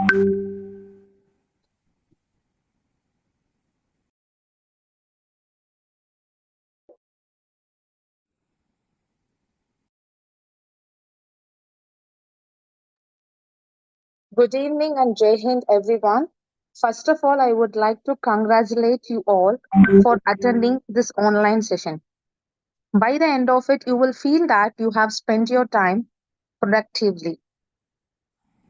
Good evening and Jai Hind, everyone. First of all, I would like to congratulate you all for attending this online session. By the end of it, you will feel that you have spent your time productively.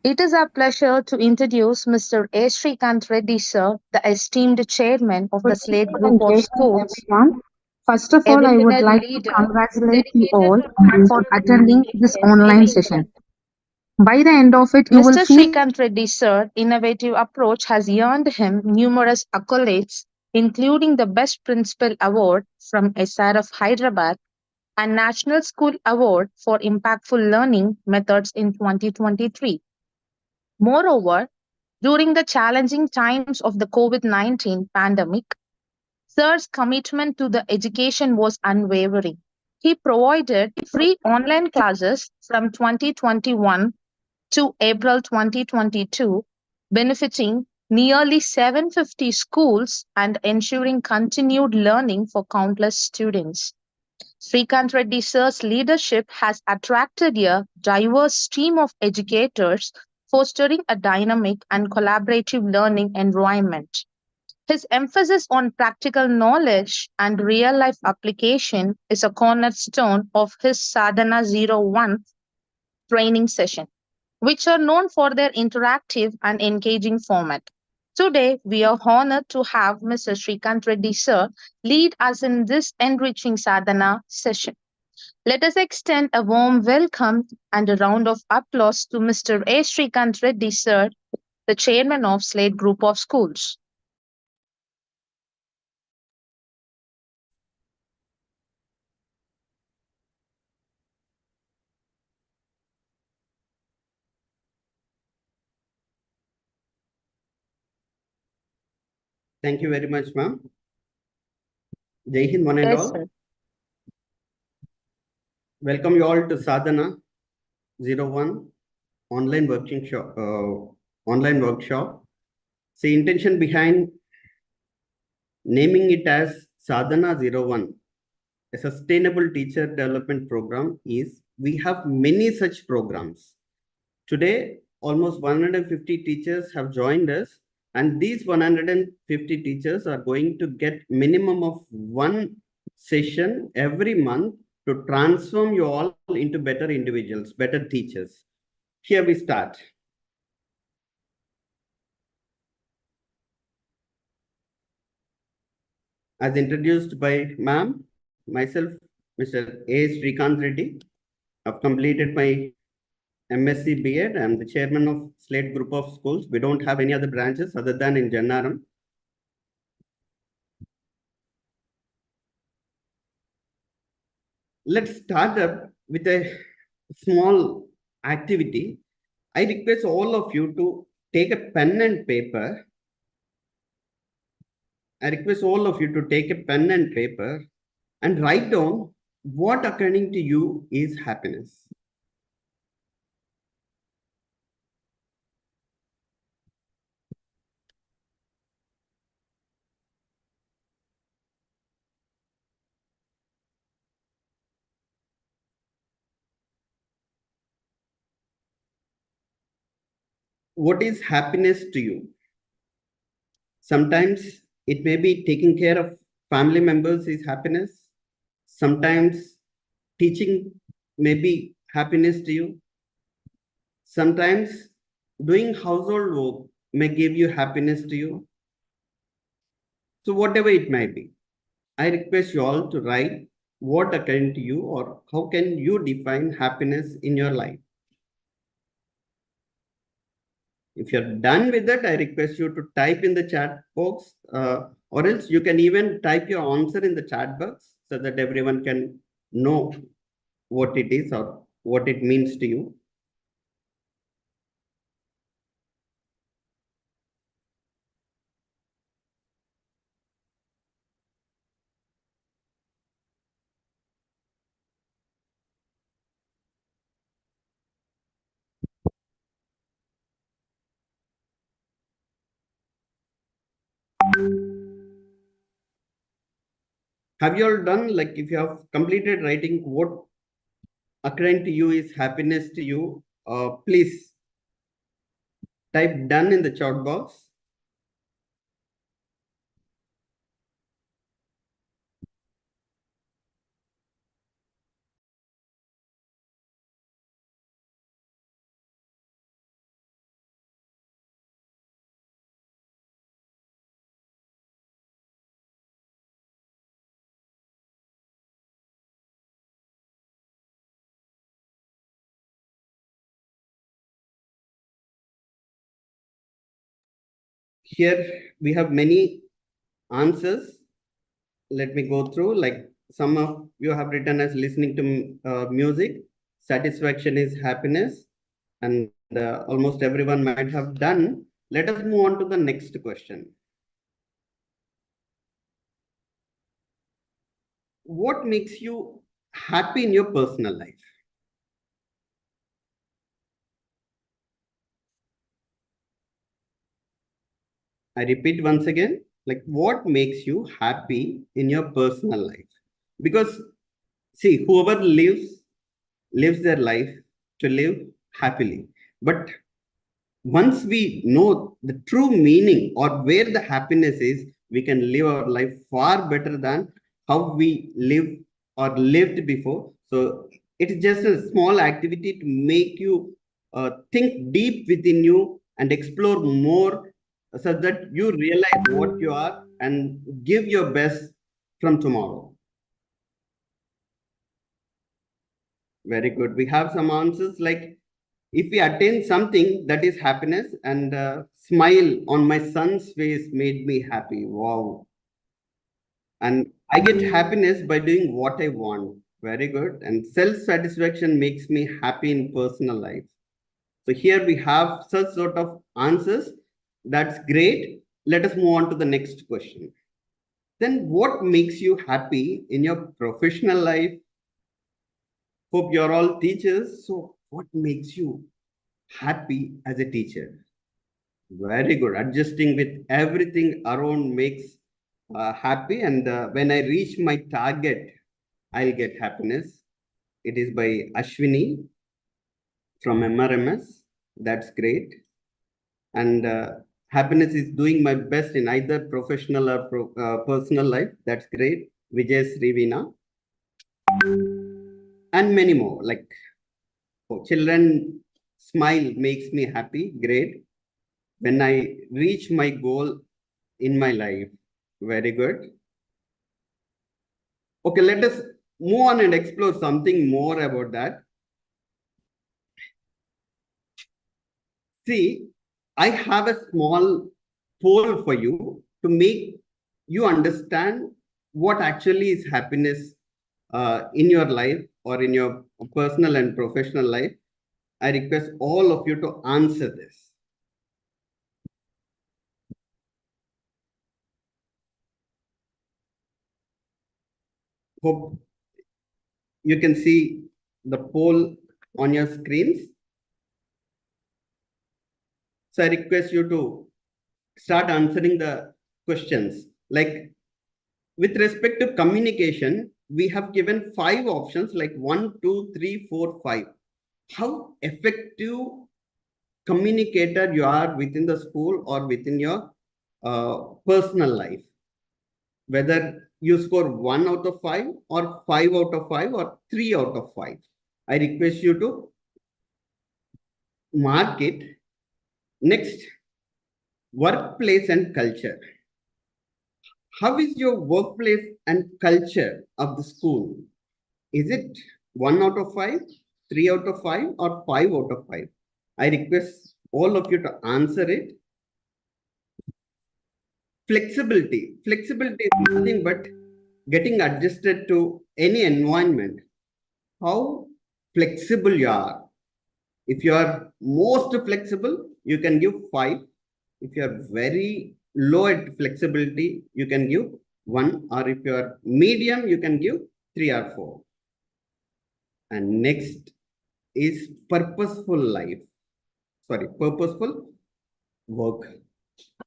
It is our pleasure to introduce Mr. A. Srikant Reddy, sir, the esteemed chairman of Good the Slate evening Group and of Jai Hind, Schools, everyone. First of a all, I would visionary like to leader congratulate you dedicated all to for transforming attending this Indian online education. session. By the end of it, you will Mr. feel Srikant Reddy, sir, innovative approach has earned him numerous accolades, including the Best Principal Award from SRF Hyderabad and National School Award for Impactful Learning Methods in 2023. Moreover, during the challenging times of the COVID-19 pandemic, Sir's commitment to the education was unwavering. He provided free online classes from 2021 to April 2022, benefiting nearly 750 schools and ensuring continued learning for countless students. Srikant Reddy sir's leadership has attracted a diverse team of educators, fostering a dynamic and collaborative learning environment. His emphasis on practical knowledge and real life application is a cornerstone of his Sadhana 01 training session, which are known for their interactive and engaging format. Today, we are honored to have Mr. Srikant Reddy sir lead us in this enriching sadhana session. Let us extend a warm welcome and a round of applause to Mr. A. Srikant Reddy sir, the chairman of Slate Group of Schools. Thank you very much, ma'am. Jai Hind, one and Yes, all. sir. Welcome you all to Sadhana 01 online online workshop. The intention behind naming it as Sadhana 01, a sustainable teacher development program, is we have many such programs. Today, almost 150 teachers have joined us, and these 150 teachers are going to get minimum of one session every month to transform you all into better individuals, better teachers. Here we start. As introduced by ma'am, myself, Mr. A. Srikant Reddy. I've completed my MSc B.Ed. I'm the chairman of Slate Group of Schools. We don't have any other branches other than in Jannaram. Let's start up with a small activity. I request all of you to take a pen and paper. I request all of you to take a pen and paper and write down what according to you is happiness. What is happiness to you? Sometimes it may be taking care of family members is happiness. Sometimes teaching may be happiness to you. Sometimes doing household work may give you happiness to you. So whatever it may be, I request you all to write what according to you or how can you define happiness in your life. If you're done with that, I request you to type in the chat box, or else you can even type your answer in the chat box so that everyone can know what it is or what it means to you. Have you all done, like, if you have completed writing what according to you is happiness to you, please type done in the chat box. Here we have many answers. Let me go through. Like, some of you have written as listening to music. Satisfaction is happiness, and almost everyone might have done. Let us move on to the next question. What makes you happy in your personal life? I repeat once again, like, what makes you happy in your personal life? Because, see, whoever lives their life to live happily. But once we know the true meaning or where the happiness is, we can live our life far better than how we live or lived before. So it is just a small activity to make you think deep within you and explore more, so that you realize what you are and give your best from tomorrow. Very good. We have some answers like, if we attain something, that is happiness, and smile on my son's face made me happy. Wow. And I get happiness by doing what I want. Very good. And self satisfaction makes me happy in personal life. So here we have such sort of answers. That's great. Let us move on to the next question. Then what makes you happy in your professional life? Hope you're all teachers. So what makes you happy as a teacher? Very good. Adjusting with everything around makes happy. And when I reach my target, I'll get happiness. It is by Ashwini from MRMS. That's great. And happiness is doing my best in either professional or personal life. That's great. Vijay Srivina. And many more. Like, oh, children smile makes me happy. Great. When I reach my goal in my life. Very good. Okay, let us move on and explore something more about that. See, I have a small poll for you to make you understand what actually is happiness in your life or in your personal and professional life. I request all of you to answer this. Hope you can see the poll on your screens. So I request you to start answering the questions. Like, with respect to communication, we have given 5 options like 1, 2, 3, 4, 5. How effective communicator you are within the school or within your personal life? Whether you score 1 out of 5 or 5 out of 5 or 3 out of 5. I request you to mark it. Next, workplace and culture. How is your workplace and culture of the school? Is it 1 out of 5, 3 out of 5, or 5 out of 5? I request all of you to answer it. Flexibility. Flexibility is nothing but getting adjusted to any environment. How flexible you are. If you are most flexible, you can give 5. If you are very low at flexibility, you can give 1. Or if you are medium, you can give 3 or 4. And next is purposeful life. Sorry, purposeful work.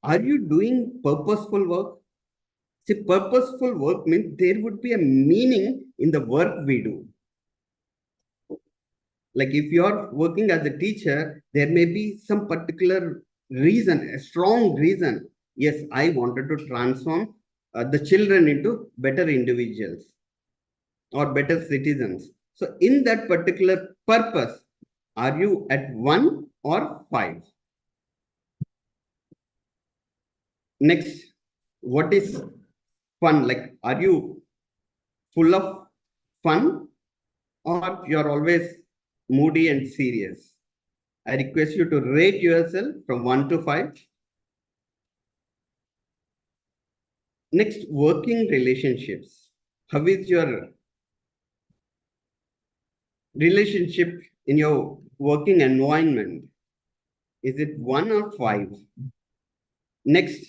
Are you doing purposeful work? See, purposeful work means there would be a meaning in the work we do. Like if you're working as a teacher, there may be some particular reason, a strong reason. Yes, I wanted to transform the children into better individuals or better citizens. So, in that particular purpose, are you at 1 or 5? Next, what is fun? Like, are you full of fun or you're always moody and serious? I request you to rate yourself from 1 to 5. Next, working relationships. How is your relationship in your working environment? Is it 1 or 5? Next,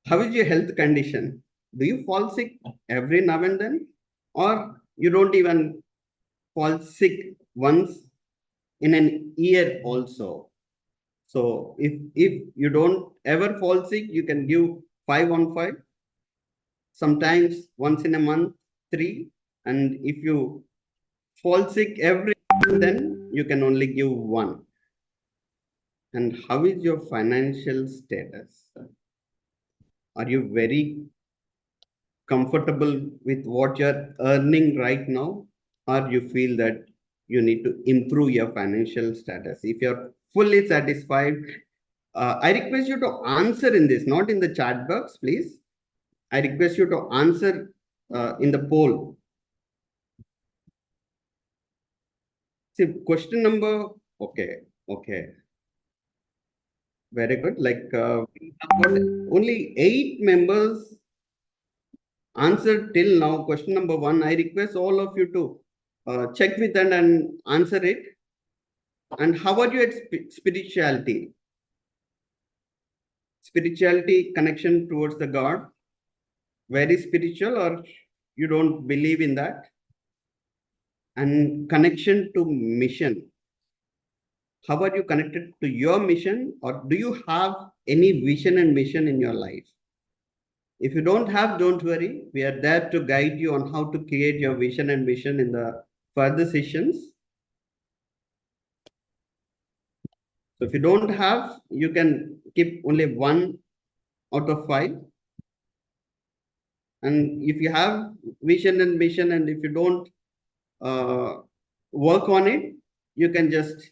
how is your health condition? Do you fall sick every now and then? Or you don't even fall sick once in an year also? So if you don't ever fall sick, you can give 5 on 5. Sometimes once in a month, 3. And if you fall sick every then you can only give 1. And how is your financial status? Are you very comfortable with what you're earning right now, or you feel that you need to improve your financial status? If you're fully satisfied, I request you to answer in this, not in the chat box, please. I request you to answer in the poll. See, question number, okay, very good. Like we have got only 8 members answered till now. Question number 1. I request all of you to check with and answer it. And how are you at spirituality? Spirituality connection towards the God? Very spiritual, or you don't believe in that? And connection to mission. How are you connected to your mission, or do you have any vision and mission in your life? If you don't have, don't worry. We are there to guide you on how to create your vision and mission in the further sessions. So if you don't have, you can keep only 1 out of 5. And if you have vision and mission, and if you don't work on it, you can just,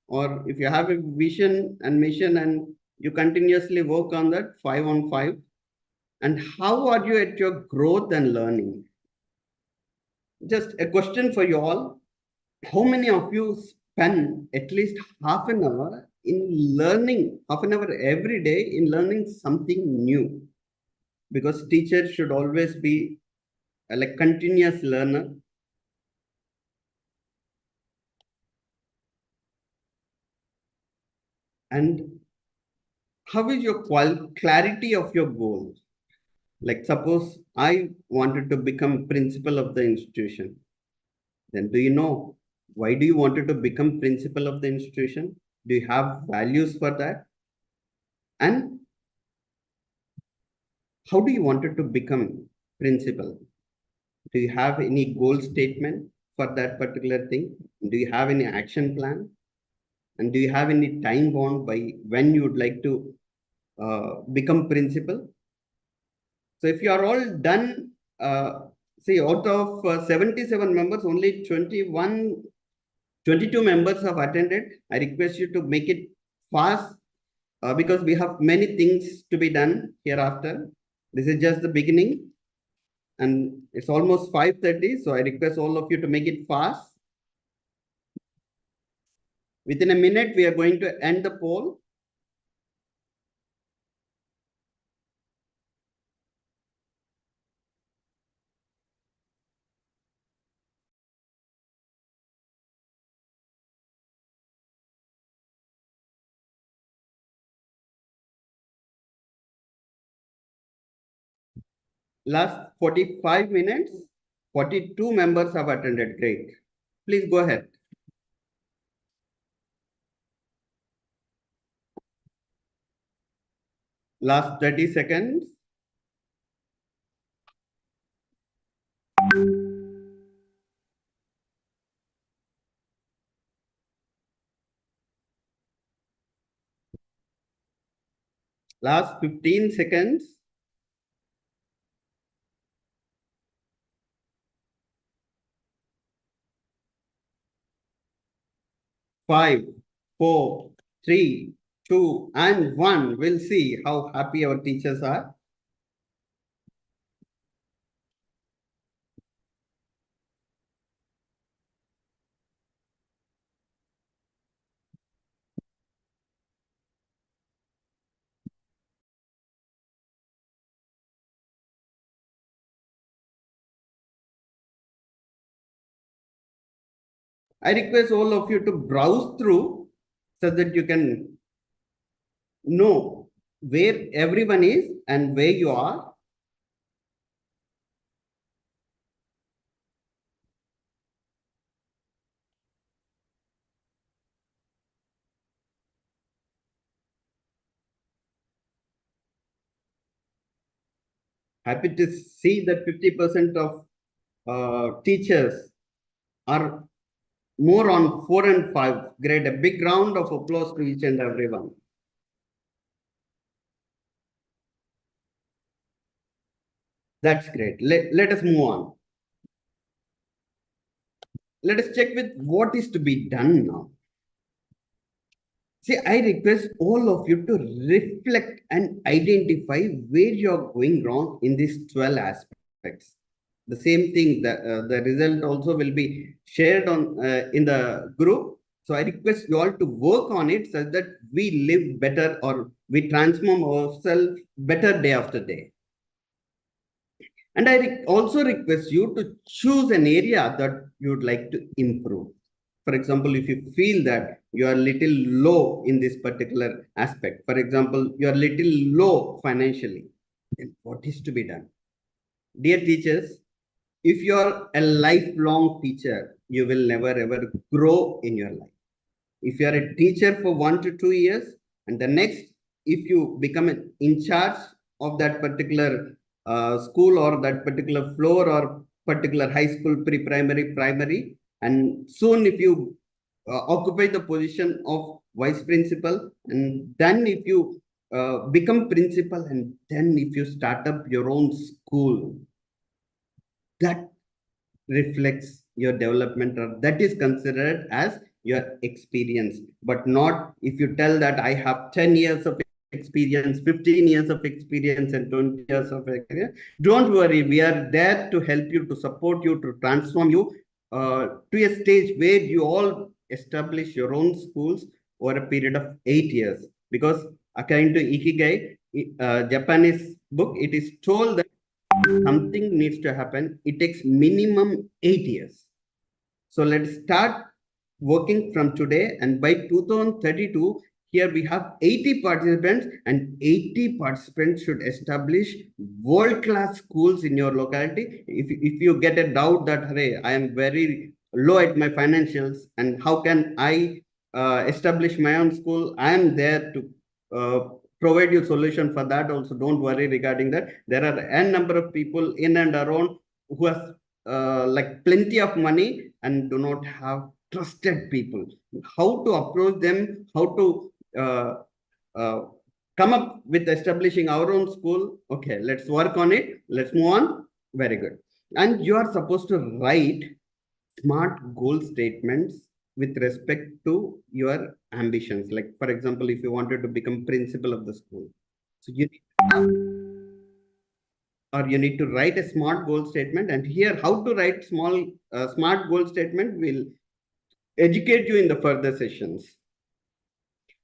or if you have a vision and mission and you continuously work on that, 5 on 5. And how are you at your growth and learning? Just a question for you all. How many of you spend at least half an hour in learning, half an hour every day in learning something new? Because teachers should always be like continuous learner. And how is your clarity of your goals? Like suppose I wanted to become principal of the institution. Then do you know why do you wanted to become principal of the institution? Do you have values for that? And how do you wanted to become principal? Do you have any goal statement for that particular thing? Do you have any action plan? And do you have any time bound by when you would like to become principal? So if you are all done, see out of 77 members, only 22 members have attended. I request you to make it fast because we have many things to be done hereafter. This is just the beginning and it's almost 5:30. So I request all of you to make it fast. Within a minute, we are going to end the poll. Last 45 minutes, 42 members have attended. Great. Please go ahead. Last 30 seconds. Last 15 seconds. Five, four, three, two, and one. We'll see how happy our teachers are. I request all of you to browse through so that you can know where everyone is and where you are. Happy to see that 50% of teachers are more on 4 and 5 grade. A big round of applause to each and everyone. That's great. Let us move on. Let us check with what is to be done now. See, I request all of you to reflect and identify where you're going wrong in these 12 aspects. The same thing, the result also will be shared on in the group. So I request you all to work on it so that we live better or we transform ourselves better day after day. And I also request you to choose an area that you would like to improve. For example, if you feel that you are little low in this particular aspect, for example, you are little low financially, then what is to be done? Dear teachers, if you are a lifelong teacher, you will never ever grow in your life. If you are a teacher for 1 to 2 years, and the next, if you become in charge of that particular school or that particular floor or particular high school, pre-primary, primary, and soon if you occupy the position of vice principal, and then if you become principal, and then if you start up your own school, that reflects your development, or that is considered as your experience. But not if you tell that I have 10 years of experience, 15 years of experience, and 20 years of experience. Don't worry, we are there to help you, to support you, to transform you to a stage where you all establish your own schools over a period of 8 years. Because according to Ikigai, Japanese book, it is told that something needs to happen, it takes minimum 8 years. So let's start working from today. And by 2032, here we have 80 participants, and 80 participants should establish world-class schools in your locality. If you get a doubt that, hey, I am very low at my financials, and how can I establish my own school? I am there to provide you solution for that also. Don't worry regarding that. There are n number of people in and around who have like plenty of money and do not have trusted people. How to approach them, how to uh, come up with establishing our own school. Okay, let's work on it. Let's move on. Very good. And you are supposed to write smart goal statements with respect to your ambitions. Like, for example, if you wanted to become principal of the school, so you need to have, or you need to write a smart goal statement. And here, how to write smart goal statement will educate you in the further sessions.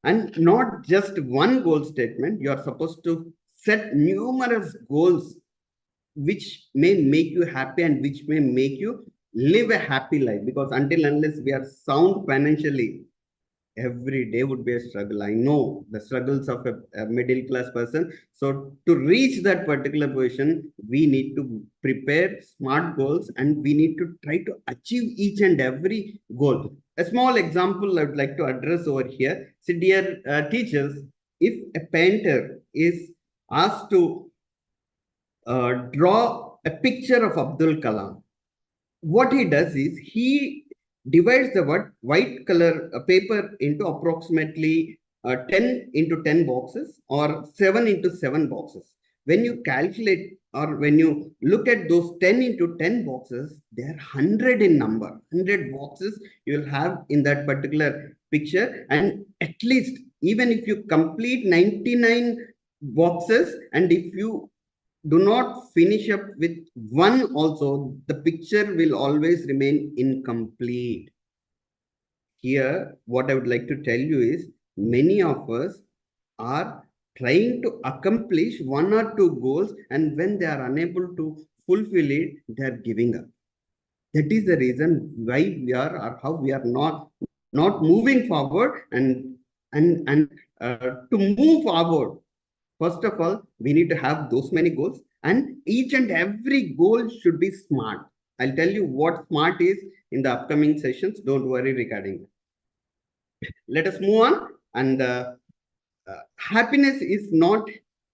And not just one goal statement, you are supposed to set numerous goals which may make you happy and which may make you live a happy life. Because until unless we are sound financially, every day would be a struggle. I know the struggles of a middle class person. So to reach that particular position, we need to prepare smart goals, and we need to try to achieve each and every goal. A small example I would like to address over here. So dear teachers, if a painter is asked to draw a picture of Abdul Kalam. What he does is he divides the white color paper into approximately 10 into 10 boxes or 7 into 7 boxes. When you calculate or when you look at those 10 into 10 boxes, they are 100 in number. 100 boxes you will have in that particular picture. And at least, even if you complete 99 boxes, and if you do not finish up with one also, the picture will always remain incomplete. Here, what I would like to tell you is many of us are trying to accomplish one or two goals, and when they are unable to fulfill it, they are giving up. That is the reason why we are or how we are not moving forward. To move forward, first of all, we need to have those many goals, and each and every goal should be smart. I'll tell you what smart is in the upcoming sessions. Don't worry regarding that. Let us move on. And happiness is not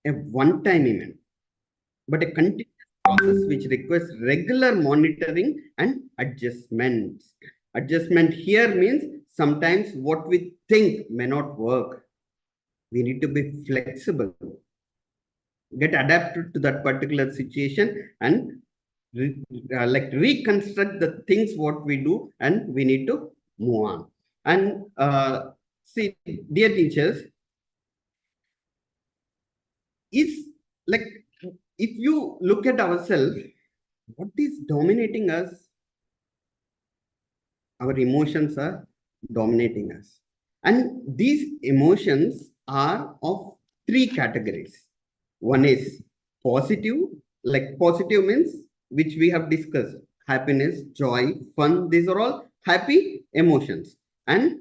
a one-time event, but a continuous process which requires regular monitoring and adjustments. Adjustment here means sometimes what we think may not work. We need to be flexible, get adapted to that particular situation, and reconstruct the things what we do, and we need to move on. And see, dear teachers, is like, if you look at ourselves, what is dominating us? Our emotions are dominating us, and these emotions are of three categories. One is positive, like positive means which we have discussed: happiness, joy, fun. These are all happy emotions. And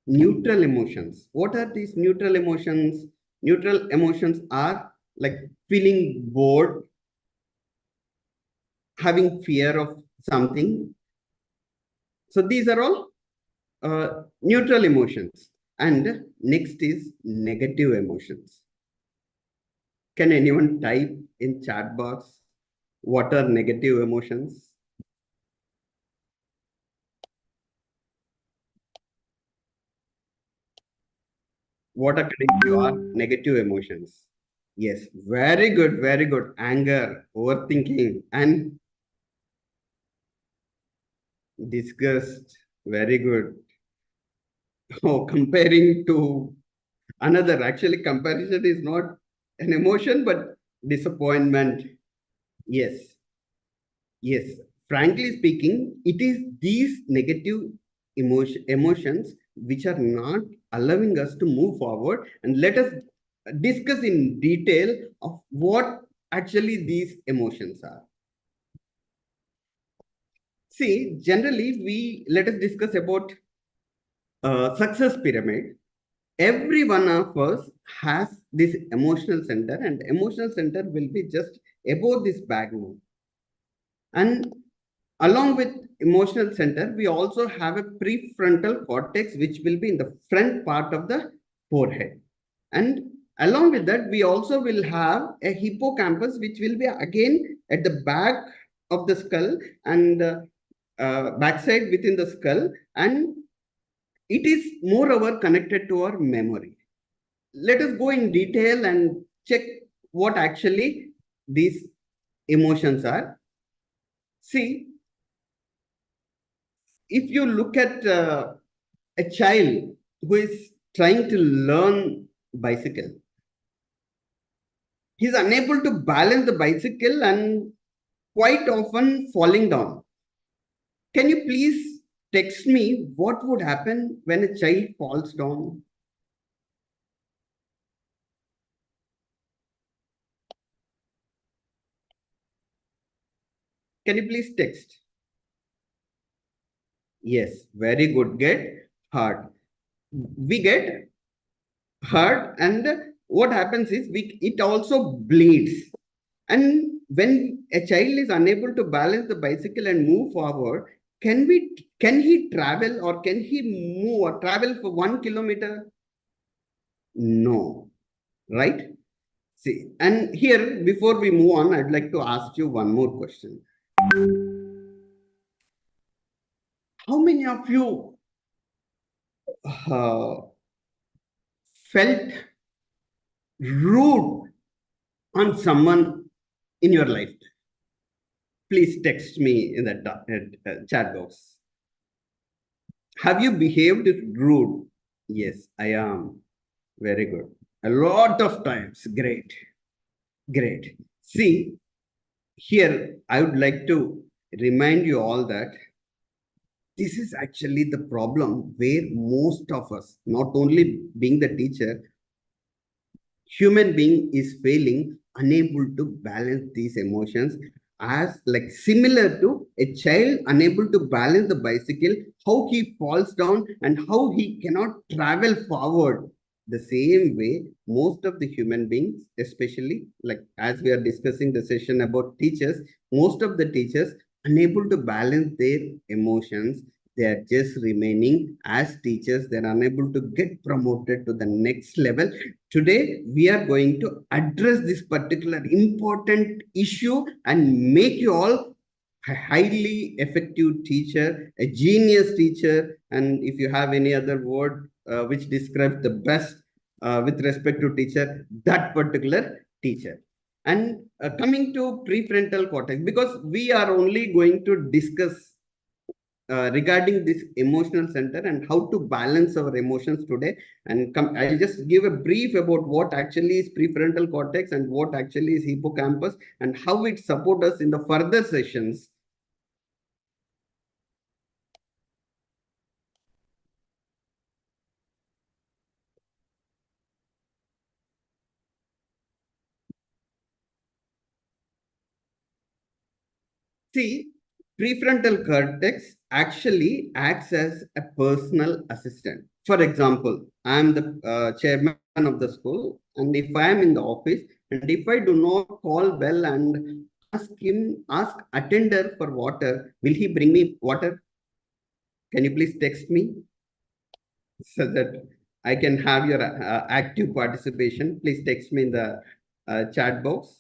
neutral emotions. What are these neutral emotions? Neutral emotions are like feeling bored, having fear of something. So these are all neutral emotions. And next is negative emotions. Can anyone type in chat box what are negative emotions? What according to you are negative emotions? Yes, very good, very good. Anger, overthinking, and disgust. Very good. Oh, comparing to another. Actually, comparison is not an emotion, but disappointment. Yes, yes. Frankly speaking, it is these negative emotions which are not allowing us to move forward. And let us discuss in detail of what actually these emotions are. See, generally, let us discuss about success pyramid. Every one of us has this emotional center, and emotional center will be just above this backbone. And along with emotional center, we also have a prefrontal cortex, which will be in the front part of the forehead. And along with that, we also will have a hippocampus, which will be again at the back of the skull and backside within the skull. And it is moreover connected to our memory. Let us go in detail and check what actually these emotions are. See, if you look at a child who is trying to learn bicycle, he's unable to balance the bicycle and quite often falling down. Can you please text me what would happen when a child falls down? Can you please text? Yes, very good. Get hurt. We get hurt, and what happens is it also bleeds. And when a child is unable to balance the bicycle and move forward, can he travel, or can he move or travel for 1 kilometer? No, right? See, and here, before we move on, I'd like to ask you one more question. How many of you uh, felt rude on someone in your life? Please text me in the chat box. Have you behaved rude? Yes, I am. Very good. A lot of times. Great. Great. See, here I would like to remind you all that this is actually the problem where most of us, not only being the teacher, human being is failing, unable to balance these emotions, as like similar to a child unable to balance the bicycle, how he falls down and how he cannot travel forward. The same way, most of the human beings, especially like as we are discussing the session about teachers, most of the teachers unable to balance their emotions. They are just remaining as teachers. They're unable to get promoted to the next level. Today, we are going to address this particular important issue and make you all a highly effective teacher, a genius teacher, and if you have any other word which describes the best with respect to teacher, that particular teacher. And coming to prefrontal cortex, because we are only going to discuss regarding this emotional center and how to balance our emotions today. And I'll just give a brief about what actually is prefrontal cortex and what actually is hippocampus and how it supports us in the further sessions. See, prefrontal cortex actually acts as a personal assistant. For example, I'm the chairman of the school, and if I am in the office, and if I do not call bell and ask attender for water, will he bring me water? Can you please text me so that I can have your active participation? Please text me in the chat box.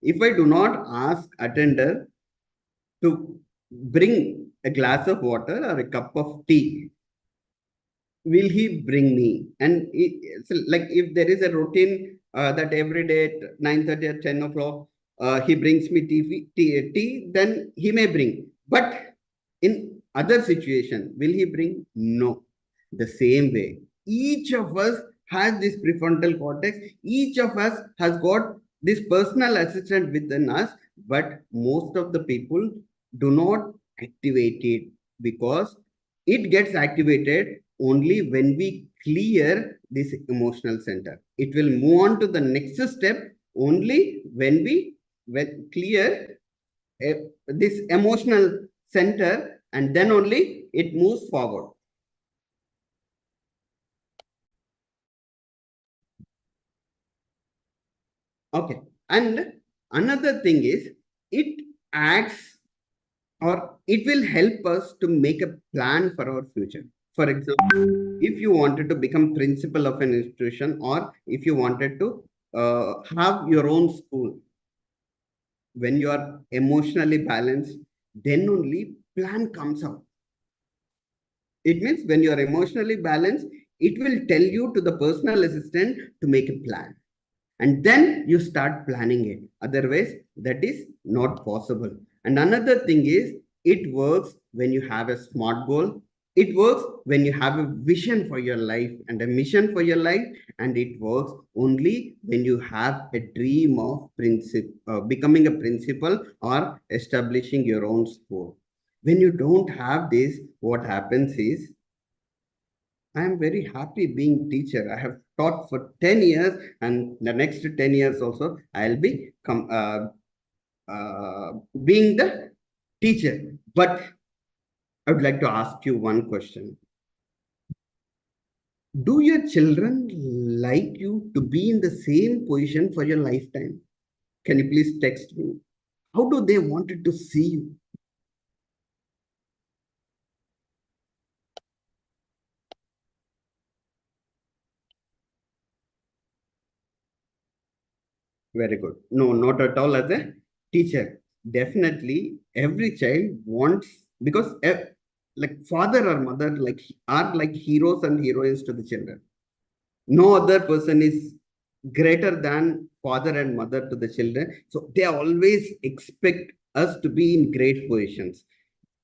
If I do not ask attender to bring a glass of water or a cup of tea, will he bring me? And it's like if there is a routine that every day at 9:30 or 10 o'clock, he brings me tea, then he may bring. But in other situation, will he bring? No. The same way, each of us has this prefrontal cortex. Each of us has got this personal assistant within us, but most of the people do not activate it because it gets activated only when we clear this emotional center. It will move on to the next step only when we clear this emotional center, and then only it moves forward. Okay. And another thing is it acts or it will help us to make a plan for our future. For example, if you wanted to become principal of an institution or if you wanted to have your own school, when you are emotionally balanced, then only plan comes out. It means when you are emotionally balanced, it will tell you to the personal assistant to make a plan. And then you start planning it. Otherwise, that is not possible. And another thing is, it works when you have a smart goal. It works when you have a vision for your life and a mission for your life. And it works only when you have a dream of becoming a principal or establishing your own school. When you don't have this, what happens is I am very happy being teacher. I have taught for 10 years, and the next 10 years also I'll be being the teacher. But I would like to ask you one question. Do your children like you to be in the same position for your lifetime? Can you please text me? How do they wanted to see you? Very good. No, not at all as a teacher. Definitely, every child wants, because like father or mother like are like heroes and heroines to the children. No other person is greater than father and mother to the children. So they always expect us to be in great positions.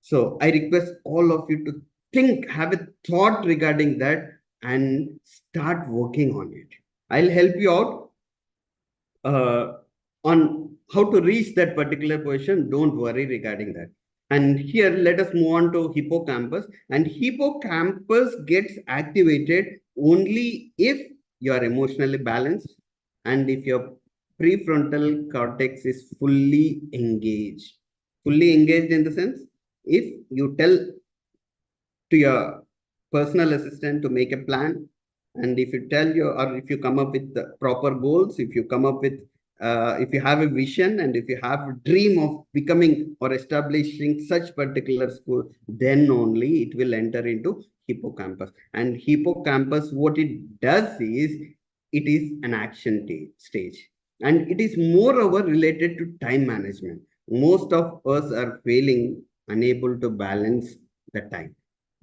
So I request all of you to think, have a thought regarding that and start working on it. I'll help you out uh, on how to reach that particular position. Don't worry regarding that. And here, let us move on to hippocampus. And hippocampus gets activated only if you are emotionally balanced and if your prefrontal cortex is fully engaged. Fully engaged in the sense, if you tell to your personal assistant to make a plan, and if you tell you, or if you come up with the proper goals, if you come up with if you have a vision and if you have a dream of becoming or establishing such particular school, then only it will enter into hippocampus. And hippocampus, what it does is, it is an action stage, and it is moreover related to time management. Most of us are failing, unable to balance the time.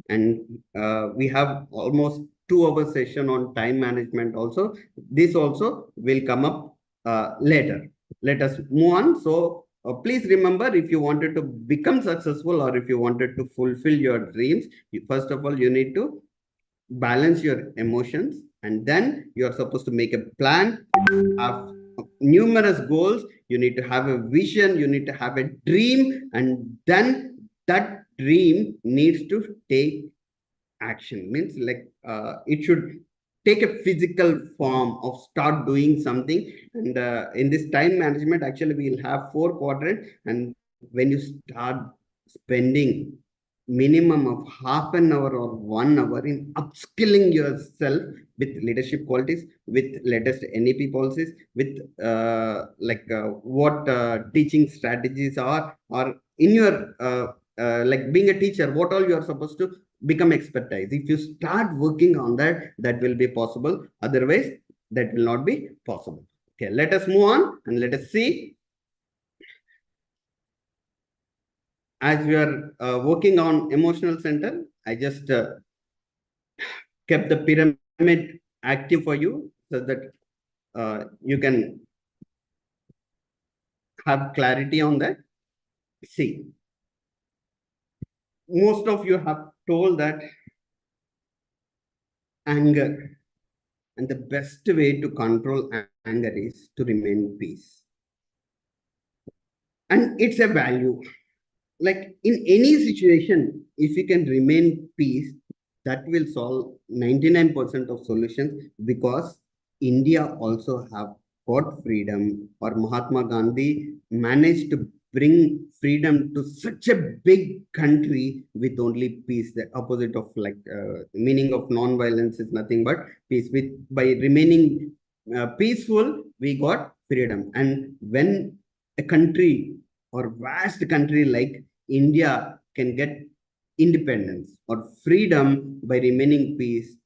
And we have almost 2 hour session on time management also. This also will come up later. Let us move on. So please remember, if you wanted to become successful or if you wanted to fulfill your dreams, first of all you need to balance your emotions, and then you are supposed to make a plan, have numerous goals, you need to have a vision, you need to have a dream, and then that dream needs to take action. Means like it should take a physical form of start doing something. And in this time management, actually we'll have 4 quadrants, and when you start spending minimum of half an hour or 1 hour in upskilling yourself with leadership qualities, with latest NEP policies, with what teaching strategies are, or in your like being a teacher, what all you are supposed to become expertise. If you start working on that, that will be possible. Otherwise, that will not be possible. Okay, let us move on and let us see. As we are working on emotional center, I just kept the pyramid active for you so that you can have clarity on that. See, most of you have told that anger, and the best way to control anger is to remain peace. And it's a value. Like in any situation, if you can remain peace, that will solve 99% of solutions, because India also have got freedom, or Mahatma Gandhi managed to bring freedom to such a big country with only peace. The opposite of like meaning of non-violence is nothing but peace. With by remaining peaceful, we got freedom. And when a country or vast country like India can get independence or freedom by remaining peace,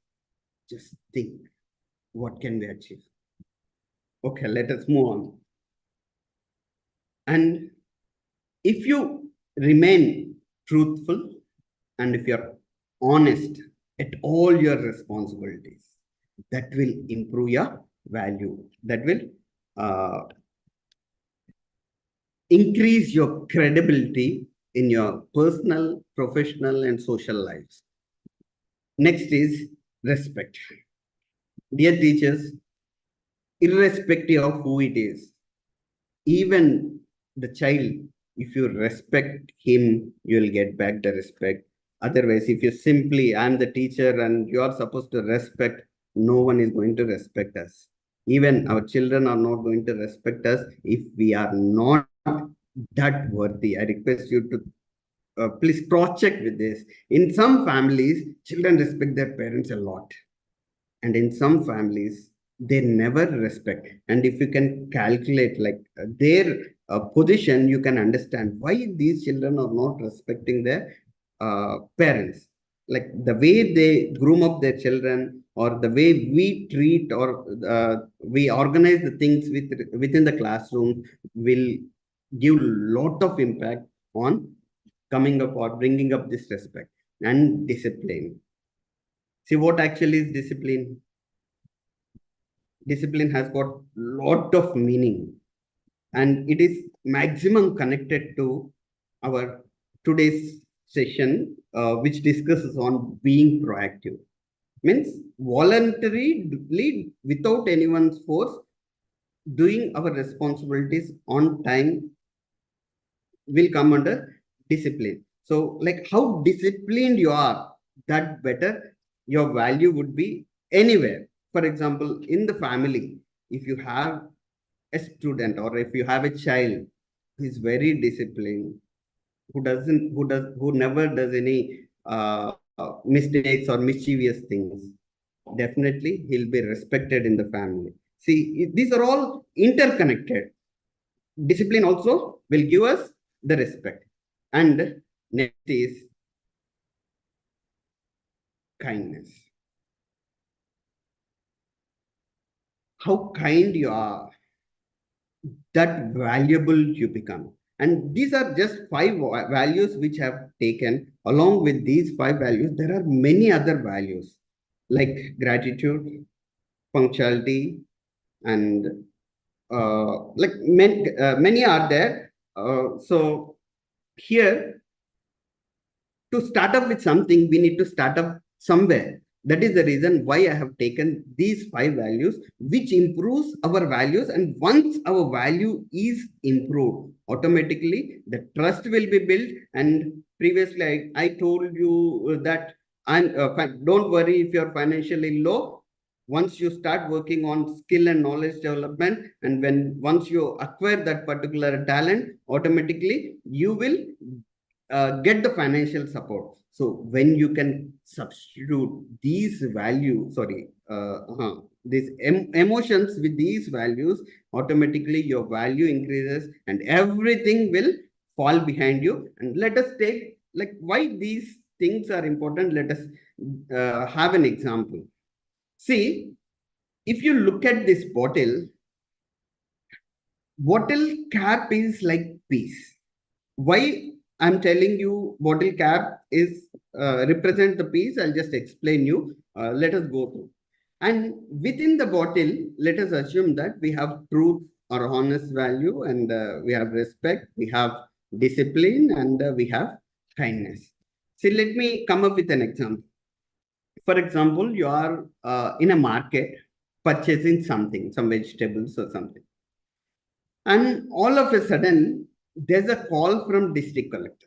just think what can we achieve. Okay, let us move on. And if you remain truthful and if you're honest at all your responsibilities, that will improve your value. That will increase your credibility in your personal, professional, and social lives. Next is respect. Dear teachers, irrespective of who it is, even the child, if you respect him, you'll get back the respect. Otherwise, if you simply, I'm the teacher and you are supposed to respect, no one is going to respect us. Even our children are not going to respect us if we are not that worthy. I request you to please cross-check with this. In some families, children respect their parents a lot. And in some families, they never respect. And if you can calculate like their position, you can understand why these children are not respecting their parents. Like the way they groom up their children, or the way we treat or we organize the things within the classroom will give lot of impact on coming up or bringing up this respect and discipline. See what actually is discipline? Discipline has got lot of meaning, and it is maximum connected to our today's session, which discusses on being proactive. Means voluntarily, without anyone's force, doing our responsibilities on time will come under discipline. So, like how disciplined you are, that better your value would be anywhere. For example, in the family, if you have a student or if you have a child who is very disciplined, who never does any mistakes or mischievous things, definitely he'll be respected in the family. See, these are all interconnected. Discipline also will give us the respect. And next is kindness. How kind you are, that valuable you become. And these are just 5 values which have taken. Along with these 5 values, there are many other values like gratitude, punctuality, and many are there. So here, to start up with something, we need to start up somewhere. That is the reason why I have taken these 5 values, which improves our values. And once our value is improved, automatically the trust will be built. And previously, I told you that don't worry if you're financially low. Once you start working on skill and knowledge development, and once you acquire that particular talent, automatically you will get the financial support. So when you can substitute these values, these emotions with these values, automatically your value increases and everything will fall behind you. And let us take like why these things are important. Let us have an example. See, if you look at this bottle cap is like peace. Why I'm telling you bottle cap is represent the piece. I'll just explain you. Let us go through. And within the bottle, let us assume that we have truth or honest value, and we have respect, we have discipline, and we have kindness. See, let me come up with an example. For example, you are in a market purchasing something, some vegetables or something. And all of a sudden, there's a call from district collector.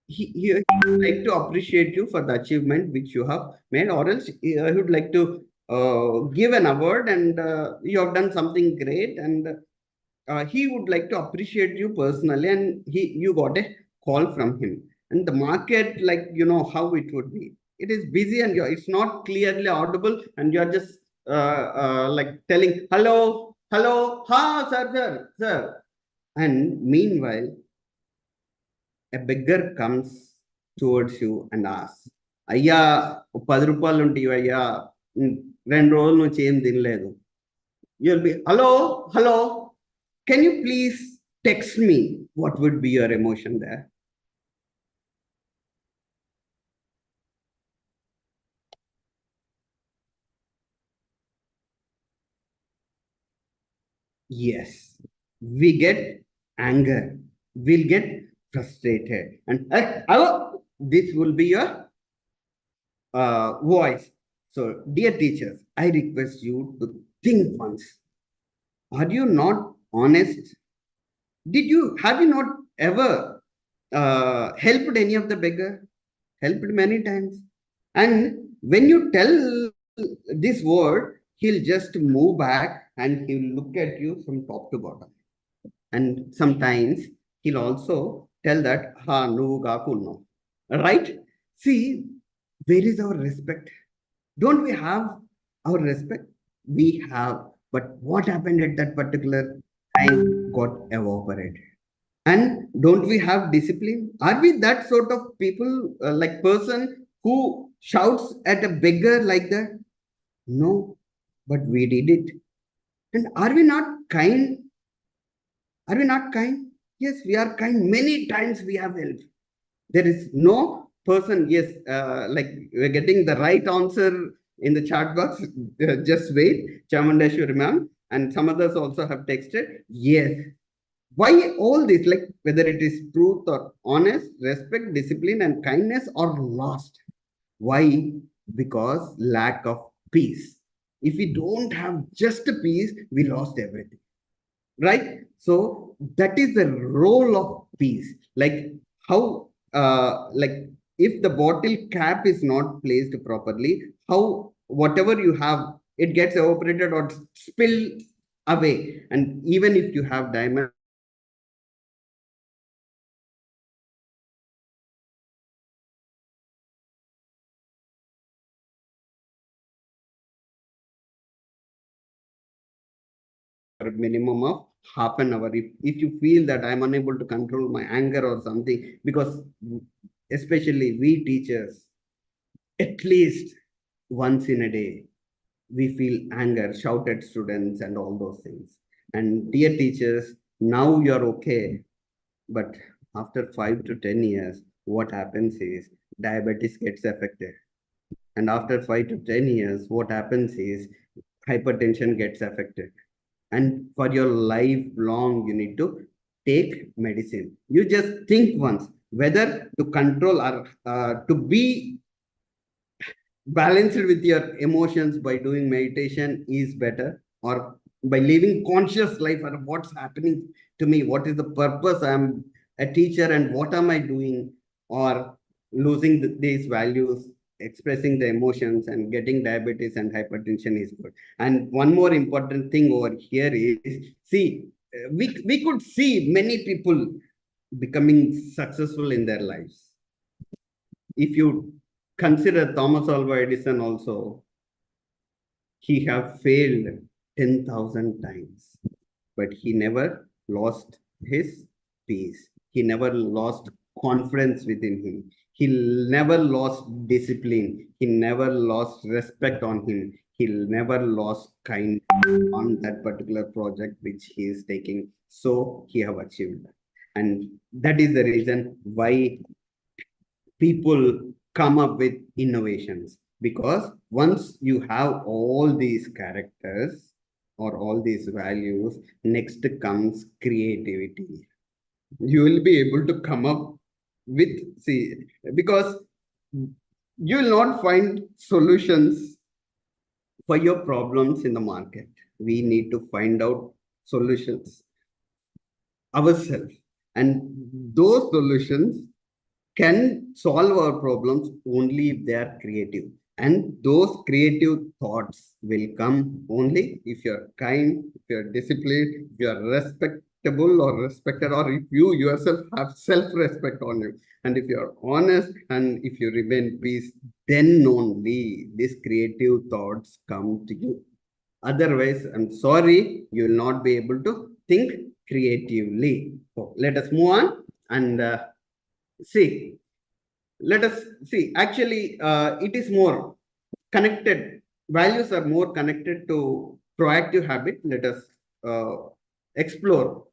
He would like to appreciate you for the achievement which you have made, or else he would like to give an award, and you have done something great, and he would like to appreciate you personally, and you got a call from him. And the market, like you know how it would be. It is busy and it's not clearly audible, and you're just like telling hello, hello, ha, sir. And meanwhile, a beggar comes towards you and asks, అయ్యా 10 రూపాయలు ఉంటాయి అయ్యా 2 రోజుల నుంచి ఏం తినలేదు. You'll be, hello, can you please text me? What would be your emotion there? Yes, we get anger, we'll get frustrated, and this will be your voice. So, dear teachers, I request you to think once. Are you not honest? Have you not ever helped any of the beggar? Helped many times. And when you tell this word, he'll just move back and he'll look at you from top to bottom. And sometimes he'll also tell that, ha, no, no. Right? See, where is our respect? Don't we have our respect? We have. But what happened at that particular time got evaporated. And don't we have discipline? Are we that sort of people, like person who shouts at a beggar like that? No, but we did it. And are we not kind? Are we not kind? Yes, we are kind. Many times we have helped. There is no person, yes, like we're getting the right answer in the chat box. Just wait, Chamundeshwari ma'am, and some others also have texted. Yes. Why all this? Like whether it is truth or honest, respect, discipline, and kindness or lost. Why? Because lack of peace. If we don't have just peace, we lost everything, right? So that is the role of peace. Like how like if the bottle cap is not placed properly, how whatever you have, it gets evaporated or spilled away. And even if you have diamond or gold or silver, if you don't have peace, it will for minimum of half an hour. If you feel that I'm unable to control my anger or something, because especially we teachers, at least once in a day, we feel anger, shout at students and all those things. And dear teachers, now you're okay, but after 5 to 10 years, what happens is diabetes gets affected. And after 5 to 10 years, what happens is hypertension gets affected. And for your lifelong, you need to take medicine. You just think once whether to control or to be balanced with your emotions by doing meditation is better, or by living conscious life, or what's happening to me, what is the purpose, I'm a teacher and what am I doing, or losing these values, expressing the emotions and getting diabetes and hypertension is good. And one more important thing over here is, see, we could see many people becoming successful in their lives. If you consider Thomas Alva Edison also, he have failed 10,000 times, but he never lost his peace. He never lost confidence within him. He never lost discipline. He never lost respect on him. He never lost kindness on that particular project which he is taking. So he have achieved that. And that is the reason why people come up with innovations, because once you have all these characters or all these values, next comes creativity. You will be able to come up with, see, because you will not find solutions for your problems in the market. We need to find out solutions ourselves, and those solutions can solve our problems only if they are creative. And those creative thoughts will come only if you're kind, if you're disciplined, if you're respectable or respected, or if you yourself have self-respect on you. And if you're honest and if you remain peace, then only these creative thoughts come to you. Otherwise, I'm sorry, you will not be able to think creatively. So let us move on and see, let us see. Actually, it is more connected. Values are more connected to proactive habit. Let us uh, explore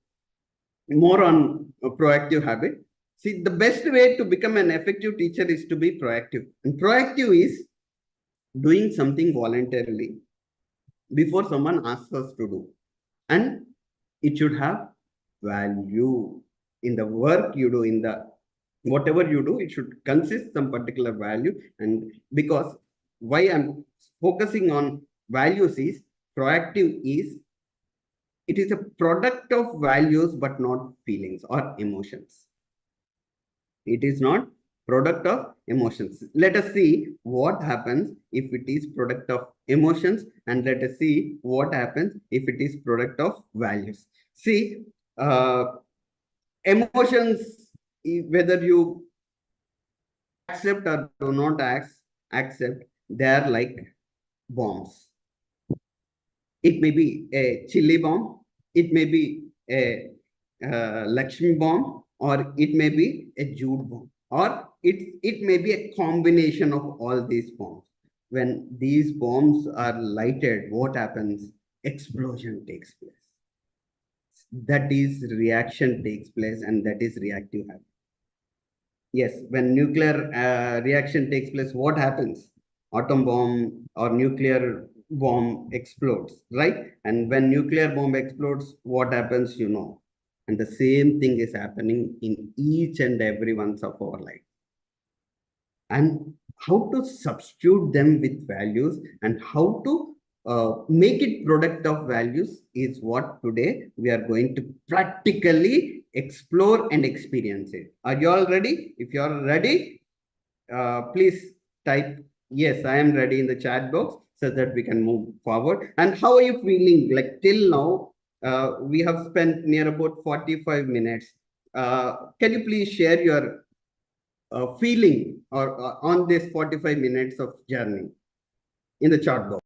more on proactive habit. See, the best way to become an effective teacher is to be proactive. And proactive is doing something voluntarily before someone asks us to do. And it should have value in the work you do, in the whatever you do, it should consist some particular value. And because why I'm focusing on values is, proactive is, it is a product of values but not feelings or emotions. It is not product of emotions. Let us see what happens if it is product of emotions, and let us see what happens if it is product of values. See, emotions, whether you accept or do not accept, they are like bombs. It may be a chili bomb, it may be a Lakshmi bomb, or it may be a Jude bomb, or it may be a combination of all these bombs. when these bombs are lighted, what happens? Explosion takes place. That is reaction takes place, and that is reactive habit. Yes, when nuclear reaction takes place, what happens? Atom bomb or nuclear bomb explodes, right? And when nuclear bomb explodes, what happens? You know. And the same thing is happening in each and every one of our life. And how to substitute them with values and how to make it product of values is what today we are going to practically explore and experience it. Are you all ready? If you are ready, please type yes, I am ready in the chat box so that we can move forward. And how are you feeling? Like till now, we have spent near about 45 minutes. Can you please share your feeling or on this 45 minutes of journey in the chat box?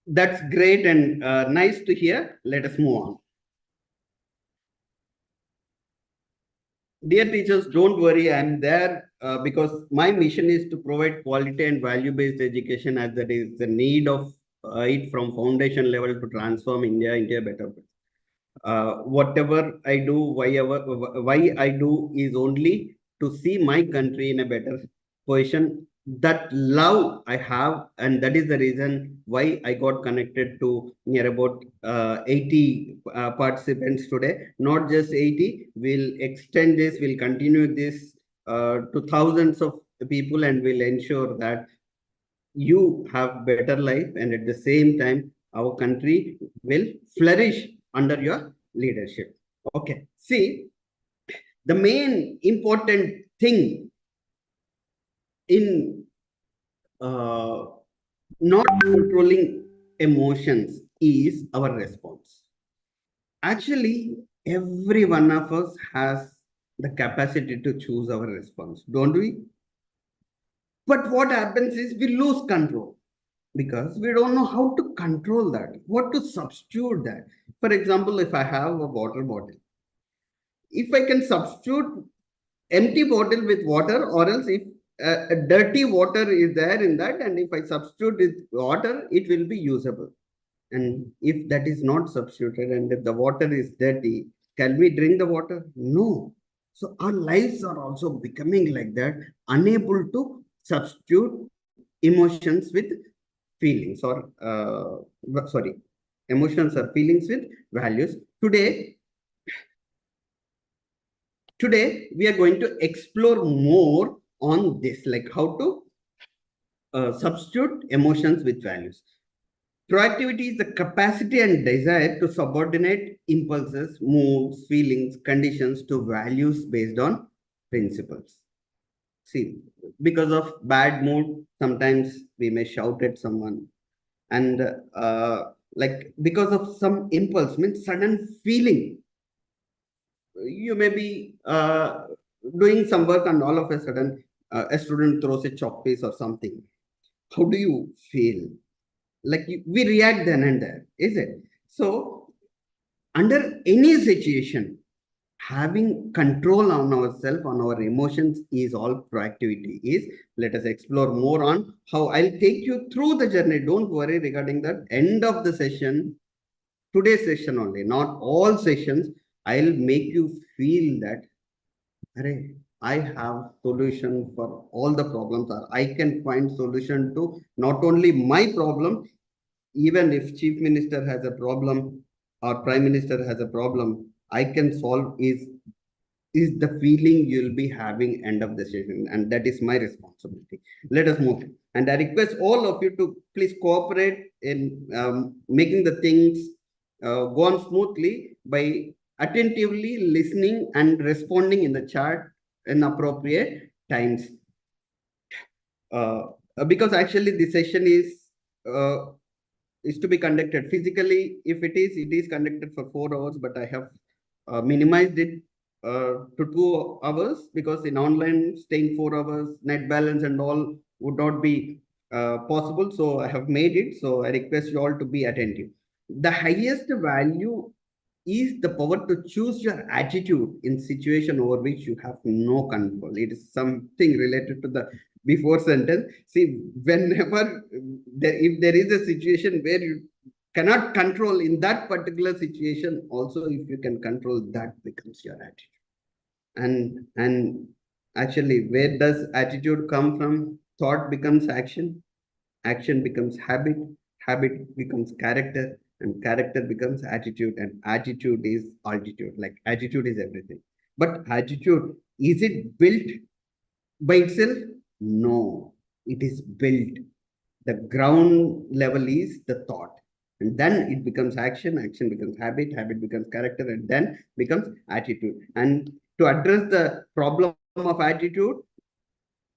That's great and nice to hear. Let us move on. Dear teachers, don't worry. I'm there because my mission is to provide quality and value-based education, as that is the need of it from foundation level to transform India into a better place. Whatever I do, why I do is only to see my country in a better position. That love I have, and that is the reason why I got connected to near about 80 participants today. Not just 80, we'll extend this, we'll continue this to thousands of people, and we'll ensure that you have better life, and at the same time our country will flourish under your leadership. Okay, see, the main important thing in not controlling emotions is our response. Actually, every one of us has the capacity to choose our response, don't we? But what happens is we lose control because we don't know how to control that, what to substitute that. For example, if I have a water bottle, if I can substitute empty bottle with water, or else if a dirty water is there in that, and if I substitute with water, it will be usable. And if that is not substituted and if the water is dirty, can we drink the water? No. So our lives are also becoming like that, unable to substitute emotions with feelings, or sorry, emotions or feelings with values. Today we are going to explore more on this, like how to substitute emotions with values. Proactivity is the capacity and desire to subordinate impulses, moods, feelings, conditions to values based on principles. See, because of bad mood, sometimes we may shout at someone, and like because of some impulse, means sudden feeling, you may be doing some work, and all of a sudden a student throws a chalk piece or something. How do you feel? Like we react then and there, is it? So under any situation, having control on ourselves, on our emotions, is all proactivity is. Let us explore more on how. I'll take you through the journey. Don't worry regarding that. End of the session, today's session only, not all sessions, I'll make you feel that Array, I have solution for all the problems, or I can find solution to not only my problem. Even if chief minister has a problem or prime minister has a problem, I can solve is the feeling you'll be having end of the session, and that is my responsibility. Let us move, and I request all of you to please cooperate in making the things go on smoothly by attentively listening and responding in the chat in appropriate times. Because actually the session is to be conducted physically. If it is conducted for 4 hours, but I have minimized it to 2 hours, because in online staying 4 hours, net balance and all would not be possible. So I have made it. So I request you all to be attentive. The highest value is the power to choose your attitude in situation over which you have no control. It is something related to the before sentence. See, whenever if there is a situation where you cannot control, in that particular situation also, if you can control, that becomes your attitude. And actually, where does attitude come from? Thought becomes action, action becomes habit, habit becomes character, and character becomes attitude, and attitude is altitude. Like attitude is everything. But attitude, is it built by itself? No, it is built. The ground level is the thought, and then it becomes action, action becomes habit, habit becomes character, and then becomes attitude. And to address the problem of attitude,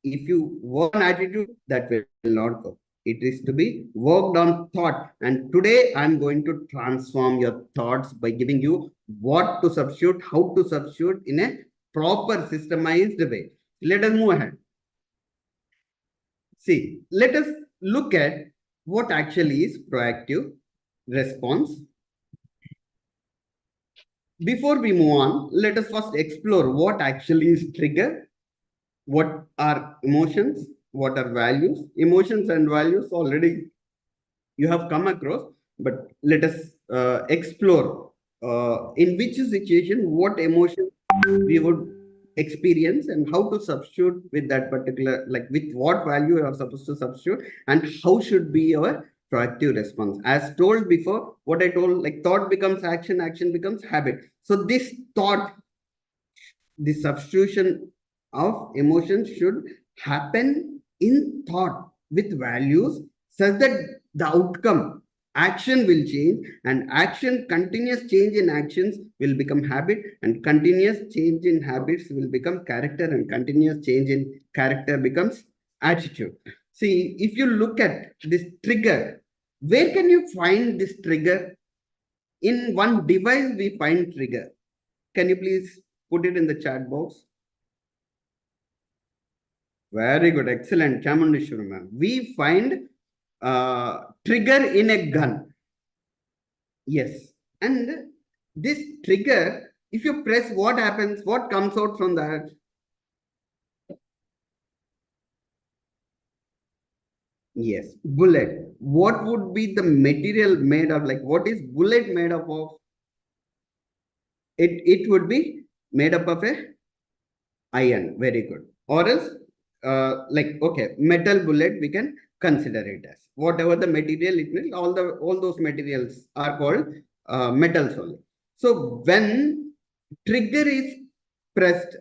if you work on attitude, that will not go. It is to be worked on thought. And today I'm going to transform your thoughts by giving you what to substitute, how to substitute in a proper systemized way. Let us move ahead. See, let us look at what actually is proactive response. Before we move on, let us first explore what actually is trigger, what are emotions, what are values. Emotions and values already you have come across, but let us explore in which situation, what emotion we would experience, and how to substitute with that particular, like with what value you are supposed to substitute, and how should be our proactive response. As told before, what I told, like thought becomes action, action becomes habit. So this thought, the substitution of emotions should happen in thought with values, such that the outcome action will change, and action, continuous change in actions will become habit, and continuous change in habits will become character, and continuous change in character becomes attitude. See, if you look at this trigger, where can you find this trigger? In one device we find trigger. Can you please put it in the chat box? Very good, excellent, Chamundishwari ma'am. We find trigger in a gun. Yes, and this trigger, if you press, what happens? What comes out from that? Yes, bullet. What would be the material made of? Like, what is bullet made up of? It would be made up of a iron. Very good. Or else, like, okay, metal bullet we can consider it as. Whatever the material it will, all those materials are called metals only. So when trigger is pressed,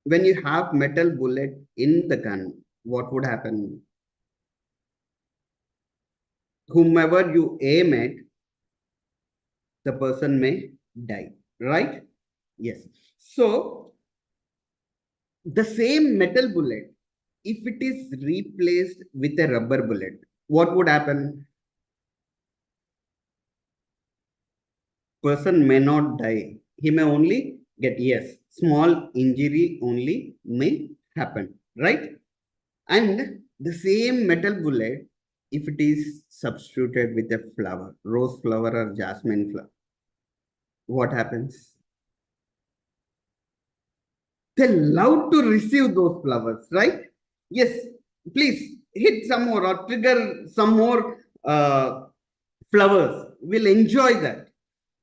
when you have metal bullet in the gun, what would happen? Whomever you aim at, the person may die, right? Yes. So the same metal bullet, if it is replaced with a rubber bullet, what would happen? Person may not die. He may only get, yes, small injury only may happen, right? And the same metal bullet, if it is substituted with a flower, rose flower or jasmine flower, what happens? They love to receive those flowers, right? Yes, please hit some more or trigger some more flowers. We'll enjoy that.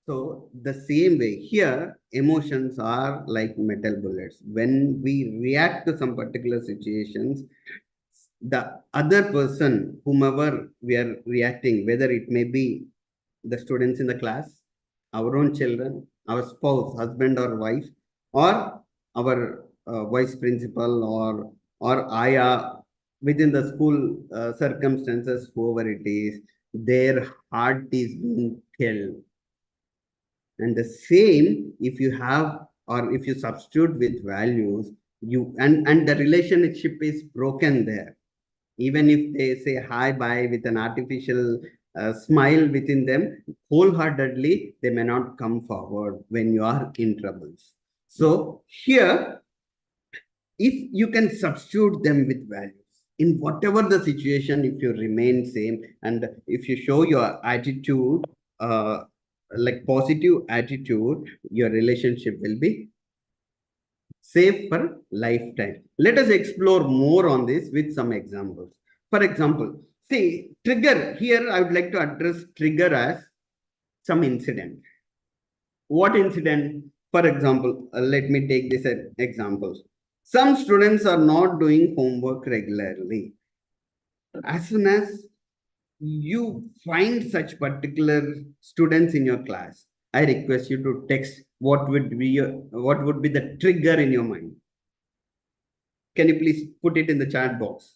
So the same way here, emotions are like metal bullets. When we react to some particular situations, the other person, whomever we are reacting, whether it may be the students in the class, our own children, our spouse, husband or wife, or our vice principal or Aya within the school circumstances, whoever it is, their heart is being killed. And the same, if you have or if you substitute with values, you and the relationship is broken there. Even if they say hi bye with an artificial smile within them, wholeheartedly they may not come forward when you are in troubles. So here, if you can substitute them with values in whatever the situation, if you remain same and if you show your attitude, like positive attitude, your relationship will be safe for lifetime. Let us explore more on this with some examples. For example, see, trigger here, I would like to address trigger as some incident. What incident? For example, let me take this as examples. Some students are not doing homework regularly. As soon as you find such particular students in your class, I request you to text what would be the trigger in your mind. Can you please put it in the chat box?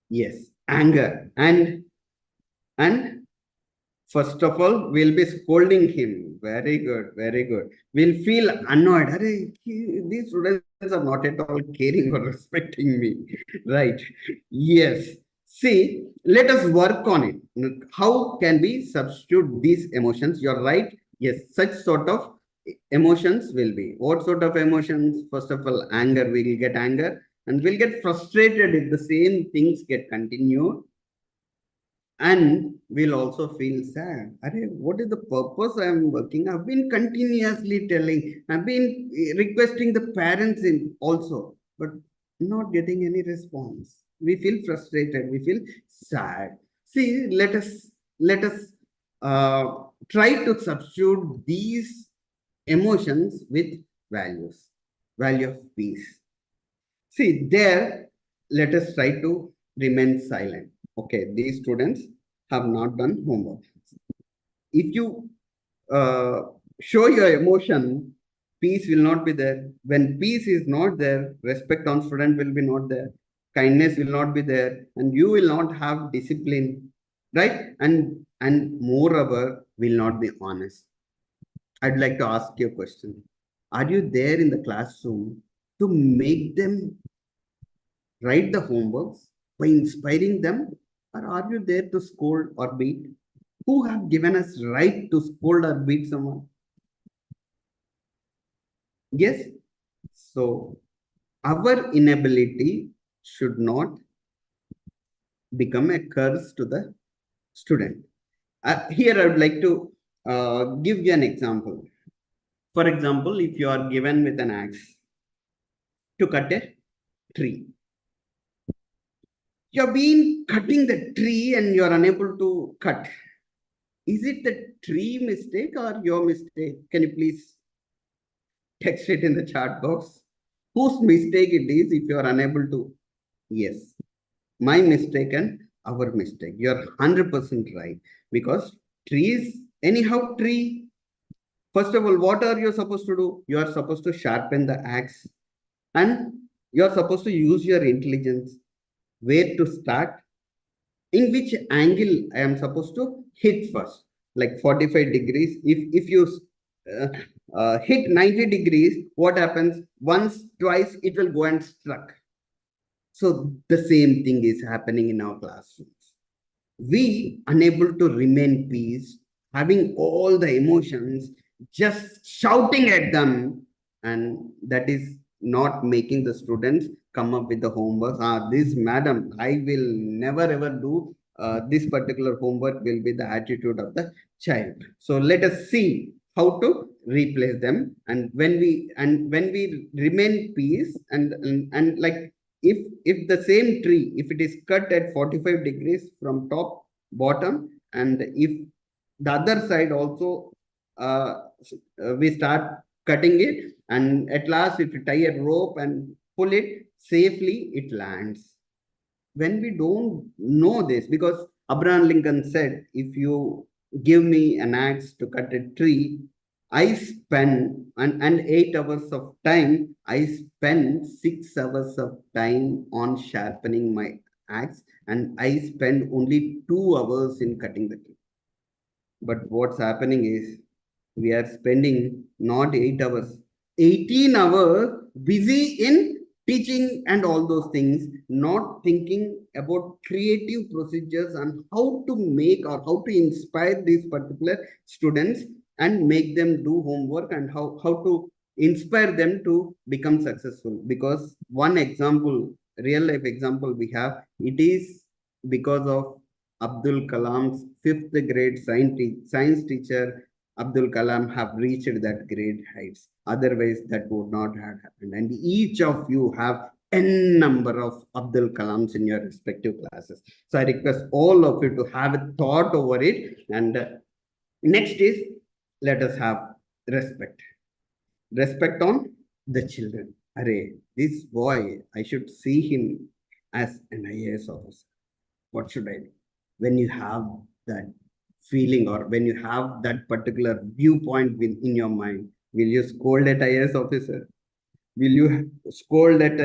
Yes, anger. And first of all, we'll be scolding him. Very good, very good. We'll feel annoyed. These students are not at all caring or respecting me. Right. Yes. See, let us work on it. How can we substitute these emotions? You're right. Yes, such sort of emotions will be. What sort of emotions? First of all, anger. We'll get anger and we'll get frustrated if the same things get continued, and we'll also feel sad. What is the purpose I am working? I've been continuously telling, I've been requesting the parents in also, but not getting any response. We feel frustrated, we feel sad. See, let us try to substitute these emotions with values. Value of peace. See, there, let us try to remain silent. Okay, these students have not done homework. If you uh, show your emotion, peace will not be there. When peace is not there, respect on student will be not there. Kindness will not be there, and you will not have discipline, right? And moreover, will not be honest. I'd like to ask you a question. Are you there in the classroom to make them write the homeworks by inspiring them, or are you there to scold or beat? Who have given us right to scold or beat someone? Yes. So our inability should not become a curse to the student. Here I would like to give you an example. For example, if you are given with an axe to cut a tree, you have been cutting the tree and you are unable to cut. Is it the tree mistake or your mistake? Can you please text it in the chat box? Whose mistake it is if you are unable to? Yes, my mistake and our mistake. You are 100% right. Because trees, anyhow, tree. First of all, what are you supposed to do? You are supposed to sharpen the axe and you are supposed to use your intelligence. Where to start? In which angle I am supposed to hit first, like 45 degrees. If you uh, hit 90 degrees, what happens? Once, twice, it will go and struck. So the same thing is happening in our classrooms. We unable to remain peace, having all the emotions, just shouting at them, and that is not making the students come up with the homework. This madam, I will never ever do this particular homework, will be the attitude of the child. So let us see how to replace them. And when we remain peace and like, if the same tree, if it is cut at 45 degrees from top bottom, and if the other side also we start cutting it, and at last if you tie a rope and pull it safely, it lands. When we don't know this, because Abraham Lincoln said, if you give me an axe to cut a tree, I spend and 8 hours of time, I spend 6 hours of time on sharpening my axe, and I spend only 2 hours in cutting the tree. But what's happening is we are spending not 8 hours, 18 hours busy in teaching and all those things, not thinking about creative procedures and how to make or how to inspire these particular students and make them do homework and how to inspire them to become successful. Because one example, real life example we have, it is because of Abdul Kalam's fifth grade science teacher. Abdul Kalam have reached that great heights. Otherwise, that would not have happened. And each of you have n number of Abdul Kalams in your respective classes. So I request all of you to have a thought over it. And next is, let us have respect. Respect on the children. Array, this boy, I should see him as an IAS officer. What should I do? When you have that feeling or when you have that particular viewpoint in your mind, will you scold at IAS officer? Will you scold at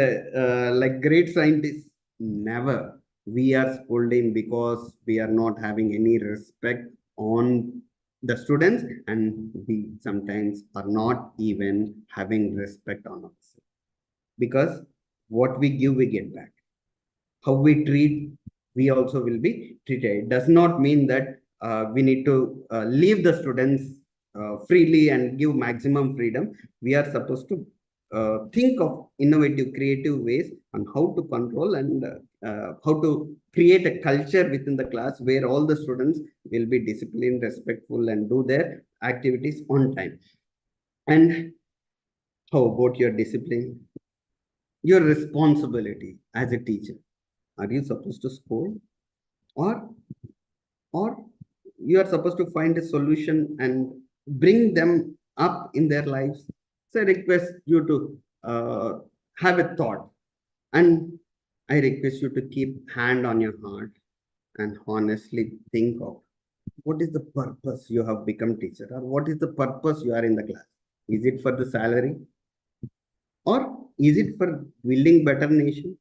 like great scientists? Never. We are scolding because we are not having any respect on the students, and we sometimes are not even having respect on us. Because what we give, we get back. How we treat, we also will be treated. It does not mean that we need to leave the students freely and give maximum freedom. We are supposed to think of innovative, creative ways on how to control and how to create a culture within the class where all the students will be disciplined, respectful, and do their activities on time. And how about your discipline? Your responsibility as a teacher. Are you supposed to scold, or or you are supposed to find a solution and bring them up in their lives? So I request you to have a thought, and I request you to keep hand on your heart and honestly think of what is the purpose you have become teacher, or what is the purpose you are in the class. Is it for the salary, or is it for building better nation?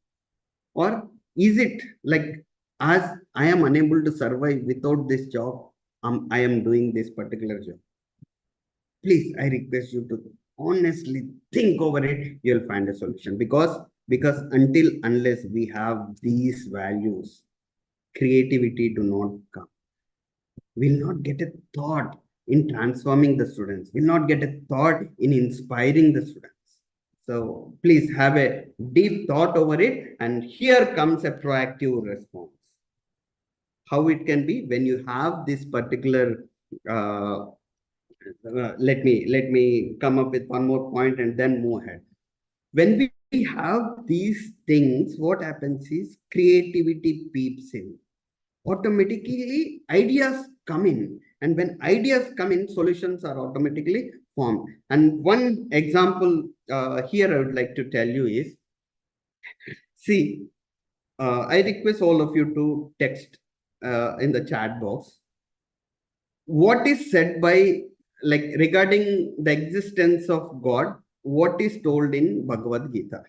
Or is it like, as I am unable to survive without this job, I am doing this particular job? Please, I request you to honestly think over it. You'll find a solution, because until unless we have these values, creativity do not come. We'll not get a thought in transforming the students. We'll not get a thought in inspiring the students. So please have a deep thought over it. And here comes a proactive response. How it can be when you have this particular, let me come up with one more point and then move ahead. When we have these things, what happens is creativity peeps in. Automatically ideas come in, and when ideas come in, solutions are automatically formed. And one example here I would like to tell you is, see, I request all of you to text in the chat box what is said by, like, regarding the existence of God, what is told in Bhagavad Gita.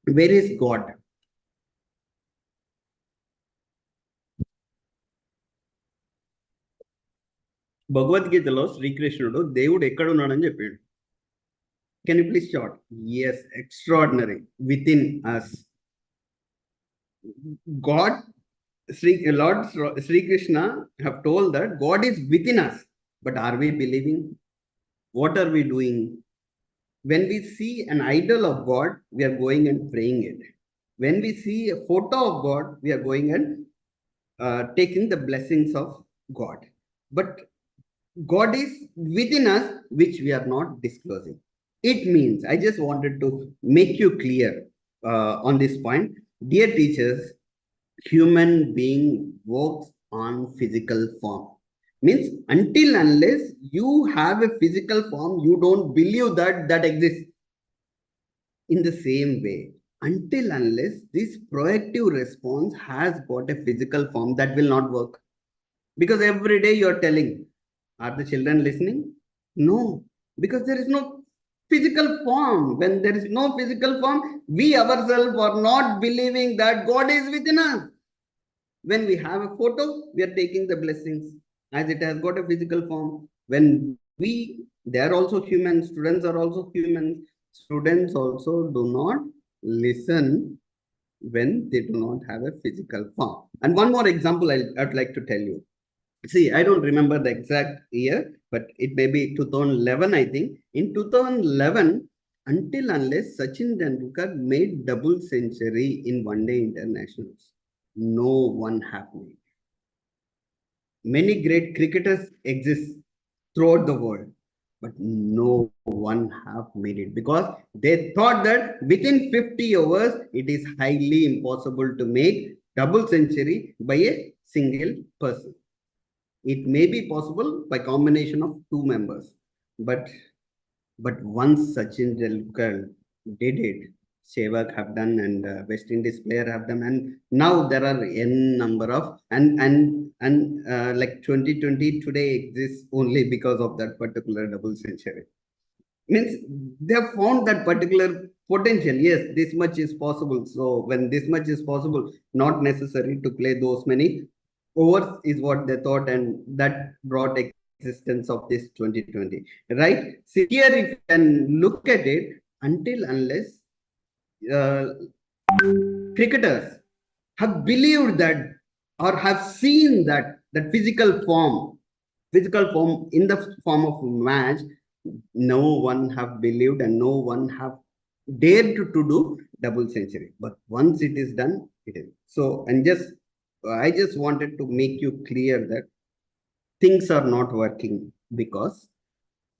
Where is God? భగవద్గీతలో శ్రీకృష్ణుడు దేవుడు ఎక్కడున్నాడని చెప్పాడు. Can you please shout? Yes, extraordinary. Within us. God, Lord Sri Krishna have told that God is within us. But are we believing? What are we doing? When we see an idol of God, we are going and praying it. When we see a photo of God, we are going and taking the blessings of God. But God is within us, which we are not disclosing. It means, I just wanted to make you clear on this point. Dear teachers, human being works on physical form. Means until unless you have a physical form, you don't believe that exists. In the same way, until unless this proactive response has got a physical form, that will not work. Because every day you are telling, are the children listening? No, because there is no physical form. When there is no physical form, we ourselves are not believing that God is within us. When we have a photo, we are taking the blessings as it has got a physical form. When they are also humans, students are also humans. Students also do not listen when they do not have a physical form. And one more example I'd like to tell you. See, I don't remember the exact year, but it may be 2011, I think. In 2011, until unless Sachin Tendulkar made double century in one-day internationals, no one have made. Many great cricketers exist throughout the world, but no one have made it because they thought that within 50 overs it is highly impossible to make double century by a single person. It may be possible by combination of two members, but once Sachin Tendulkar did it, Sehwag have done and West Indies player have done, and now there are n number of like 2020 today exists only because of that particular double century. Means they have found that particular potential. Yes, this much is possible. So when this much is possible, not necessary to play those many overs is what they thought, and that brought existence of this 2020. Right? See here, if you can look at it, until unless uh, cricketers have believed that or have seen that physical form in the form of match, no one have believed and no one have dared to do double century. But once it is done, it is. So, and just I just wanted to make you clear that things are not working because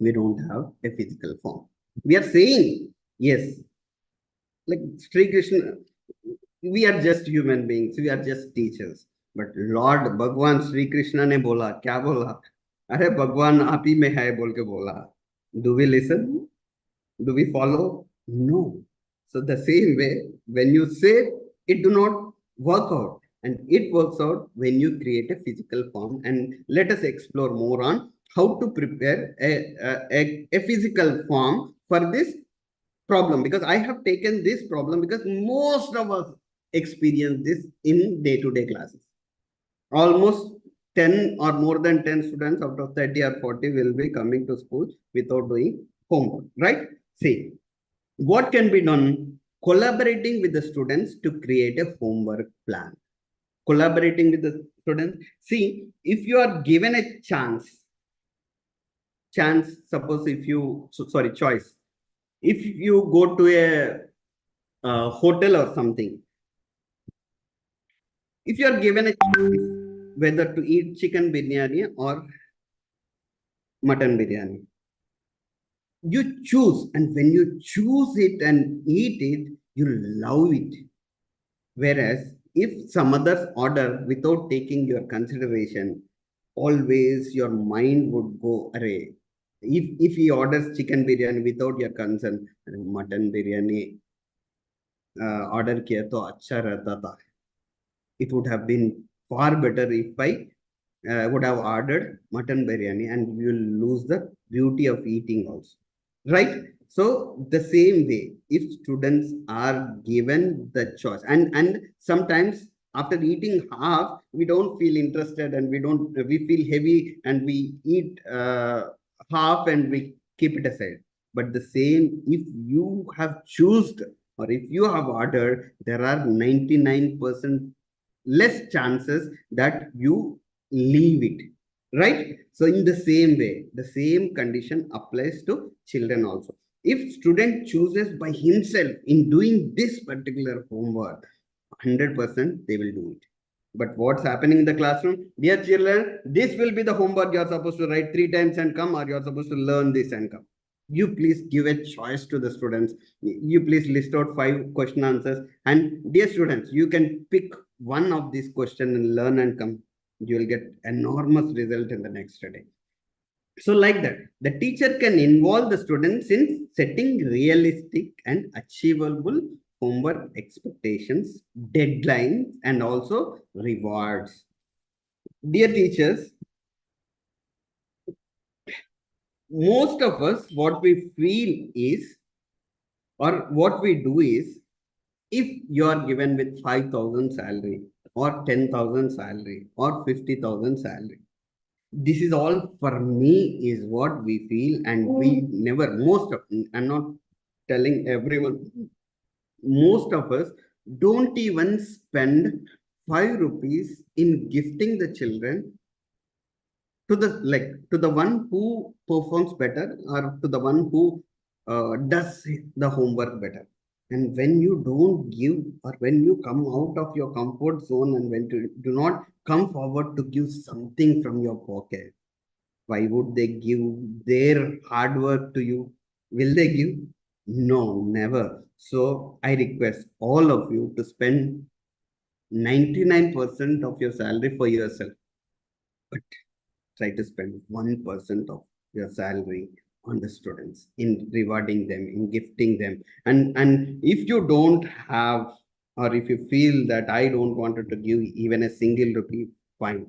we don't have a physical form. We are saying, yes, like Sri Krishna, we are just human beings, we are just teachers. But Lord Bhagwan Sri Krishna ने बोला क्या बोला? अरे भगवान आप ही में है बोल के बोला. Do we listen? Do we follow? No. So the same way, when you say it do not work out, and it works out when you create a physical form. And let us explore more on how to prepare a physical form for this problem, because I have taken this problem because most of us experience this in day-to-day classes. Almost 10 or more than 10 students out of 30 or 40 will be coming to school without doing homework, right? See, what can be done? Collaborating with the students to create a homework plan. Collaborating with the students. See, if you are given a suppose if you, choice. If you go to a hotel or something, if you are given a choice whether to eat chicken biryani or mutton biryani, you choose, and when you choose it and eat it, you love it. Whereas if some others order without taking your consideration, always your mind would go array. If he orders chicken biryani without your consent, mutton biryani order किया तो अच्छा रहता था. It would have been far better if I would have ordered mutton biryani, and you will lose the beauty of eating also. Right? So the same way, if students are given the choice, and sometimes after eating half, we don't feel interested and we feel heavy and we eat half and we keep it aside. But the same, if you have chosen or if you have ordered, there are 99% less chances that you leave it, right? So in the same way, the same condition applies to children also. If student chooses by himself in doing this particular homework, 100% they will do it. But what's happening in the classroom? Dear children, this will be the homework. You're supposed to write 3 times and come, or you're supposed to learn this and come. You please give a choice to the students. You please list out 5 question answers. And dear students, you can pick one of these questions and learn and come. You will get enormous result in the next day. So like that, the teacher can involve the students in setting realistic and achievable homework expectations, deadlines, and also rewards. Dear teachers, most of us, what we feel is, or what we do is, if you are given with 5,000 salary or 10,000 salary or 50,000 salary, this is all for me is what we feel, and we never, most of, I'm not telling everyone, most of us don't even spend 5 rupees in gifting the children to the one who performs better, or to the one who does the homework better. And when you don't give, or when you come out of your comfort zone, and when you do not come forward to give something from your pocket, why would they give their hard work to you? Will they give? No, never. So I request all of you to spend 99% of your salary for yourself, but try to spend 1% of your salary on the students, in rewarding them, in gifting them. And if you don't have, or if you feel that I don't want to give even a single rupee, fine.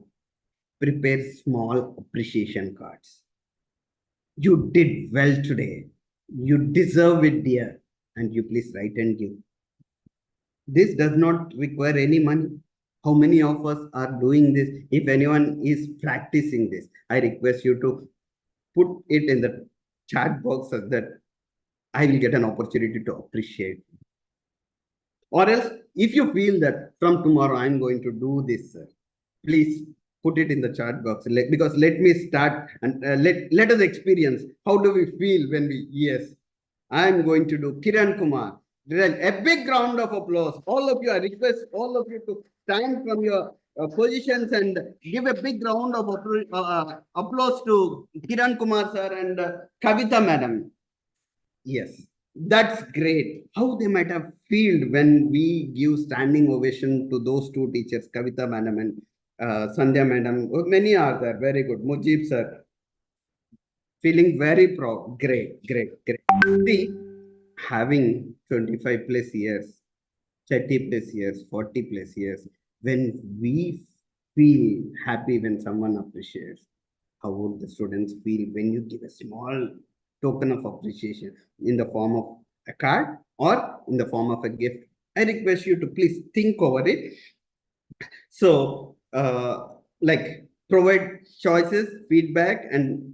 Prepare small appreciation cards. You did well today. You deserve it, dear. And you please write and give. This does not require any money. How many of us are doing this? If anyone is practicing this, I request you to put it in the chat box so that I will get an opportunity to appreciate. Or else, if you feel that from tomorrow I'm going to do this, sir, please put it in the chat box. Because let me start, and let us experience how do we feel when we, yes, I'm going to do Kiran Kumar. A big round of applause. All of you, I request all of you to stand from your positions and give a big round of applause to Kiran Kumar sir and Kavita madam. Yes, that's great. How they might have felt when we give standing ovation to those two teachers, Kavita madam and Sandhya madam. Oh, many are there. Very good. Mujib sir, feeling very proud. Great, great, great. See, having 25 plus years, 30 plus years, 40 plus years, when we feel happy when someone appreciates, how would the students feel when you give a small token of appreciation in the form of a card or in the form of a gift? I request you to please think over it. So, like, provide choices, feedback, and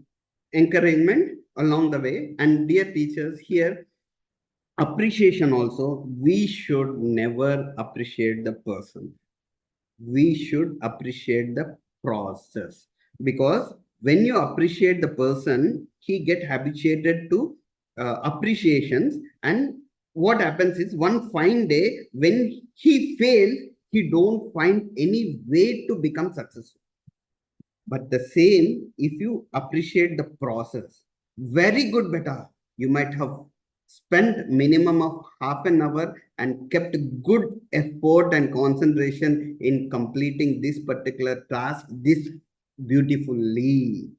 encouragement along the way. And dear teachers, here, appreciation also, we should never appreciate the person. We should appreciate the process, because when you appreciate the person, he get habituated to appreciations. And what happens is, one fine day when he fails, he don't find any way to become successful. But the same, if you appreciate the process, very good, beta, you might have spent minimum of half an hour and kept good effort and concentration in completing this particular task this beautifully.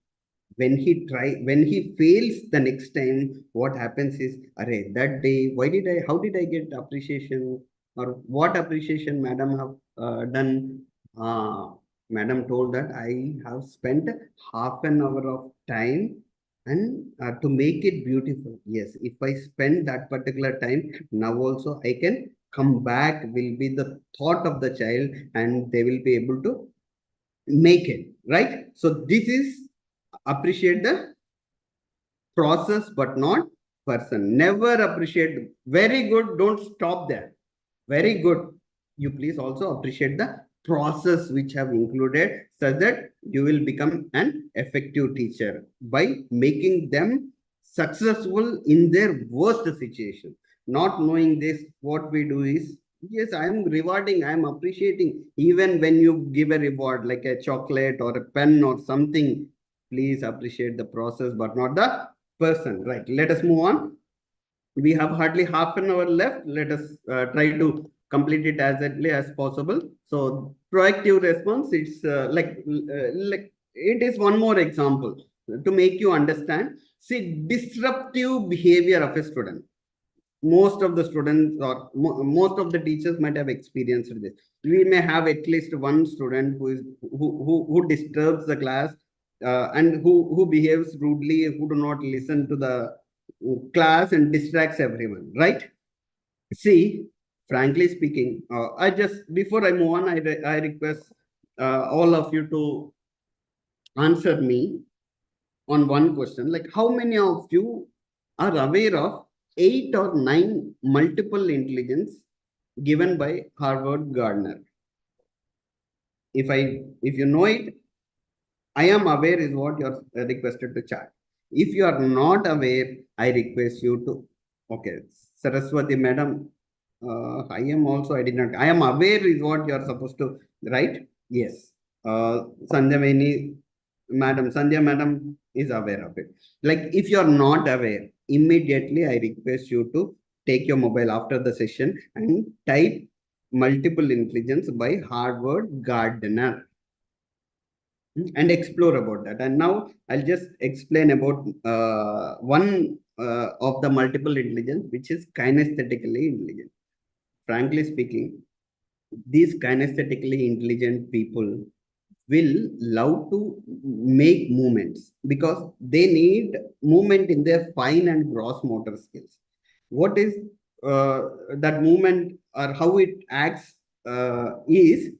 When he fails the next time, what happens is, array, that day, how did I get appreciation? Or what appreciation madam have done? Uh, Madam told that I have spent half an hour of time and to make it beautiful. Yes, if I spend that particular time, now also I can come back, will be the thought of the child, and they will be able to make it, right? So this is appreciate the process, but not person. Never appreciate. Very good. Don't stop there. Very good. You please also appreciate the process which have included, such that you will become an effective teacher by making them successful in their worst situation. Not knowing this, what we do is, yes, I am rewarding, I am appreciating. Even when you give a reward like a chocolate or a pen or something, please appreciate the process, but not the person. Right. Let us move on. We have hardly half an hour left. Let us try to complete it as early as possible. So proactive response, it's like it is one more example to make you understand. See, disruptive behavior of a student. Most of the students, or most of the teachers might have experienced this. We may have at least one student who disturbs the class, and who behaves rudely, who do not listen to the class and distracts everyone, right? See, frankly speaking, I just, before I move on, I request all of you to answer me on one question. Like, how many of you are aware of 8 or 9 multiple intelligence given by Harvard Gardner. If you know it, I am aware is what you're requested to chat. If you are not aware, I request you to, okay, Saraswati madam, I am also, I did not, I am aware is what you are supposed to write. Yes. Sandhavini madam, Sandhya madam is aware of it. Like if you are not aware, immediately I request you to take your mobile after the session and type multiple intelligence by Harvard Gardner and explore about that. And now I'll just explain about one of the multiple intelligence, which is kinesthetically intelligent. Frankly speaking, these kinesthetically intelligent people will love to make movements because they need movement in their fine and gross motor skills. What is that movement or how it acts is,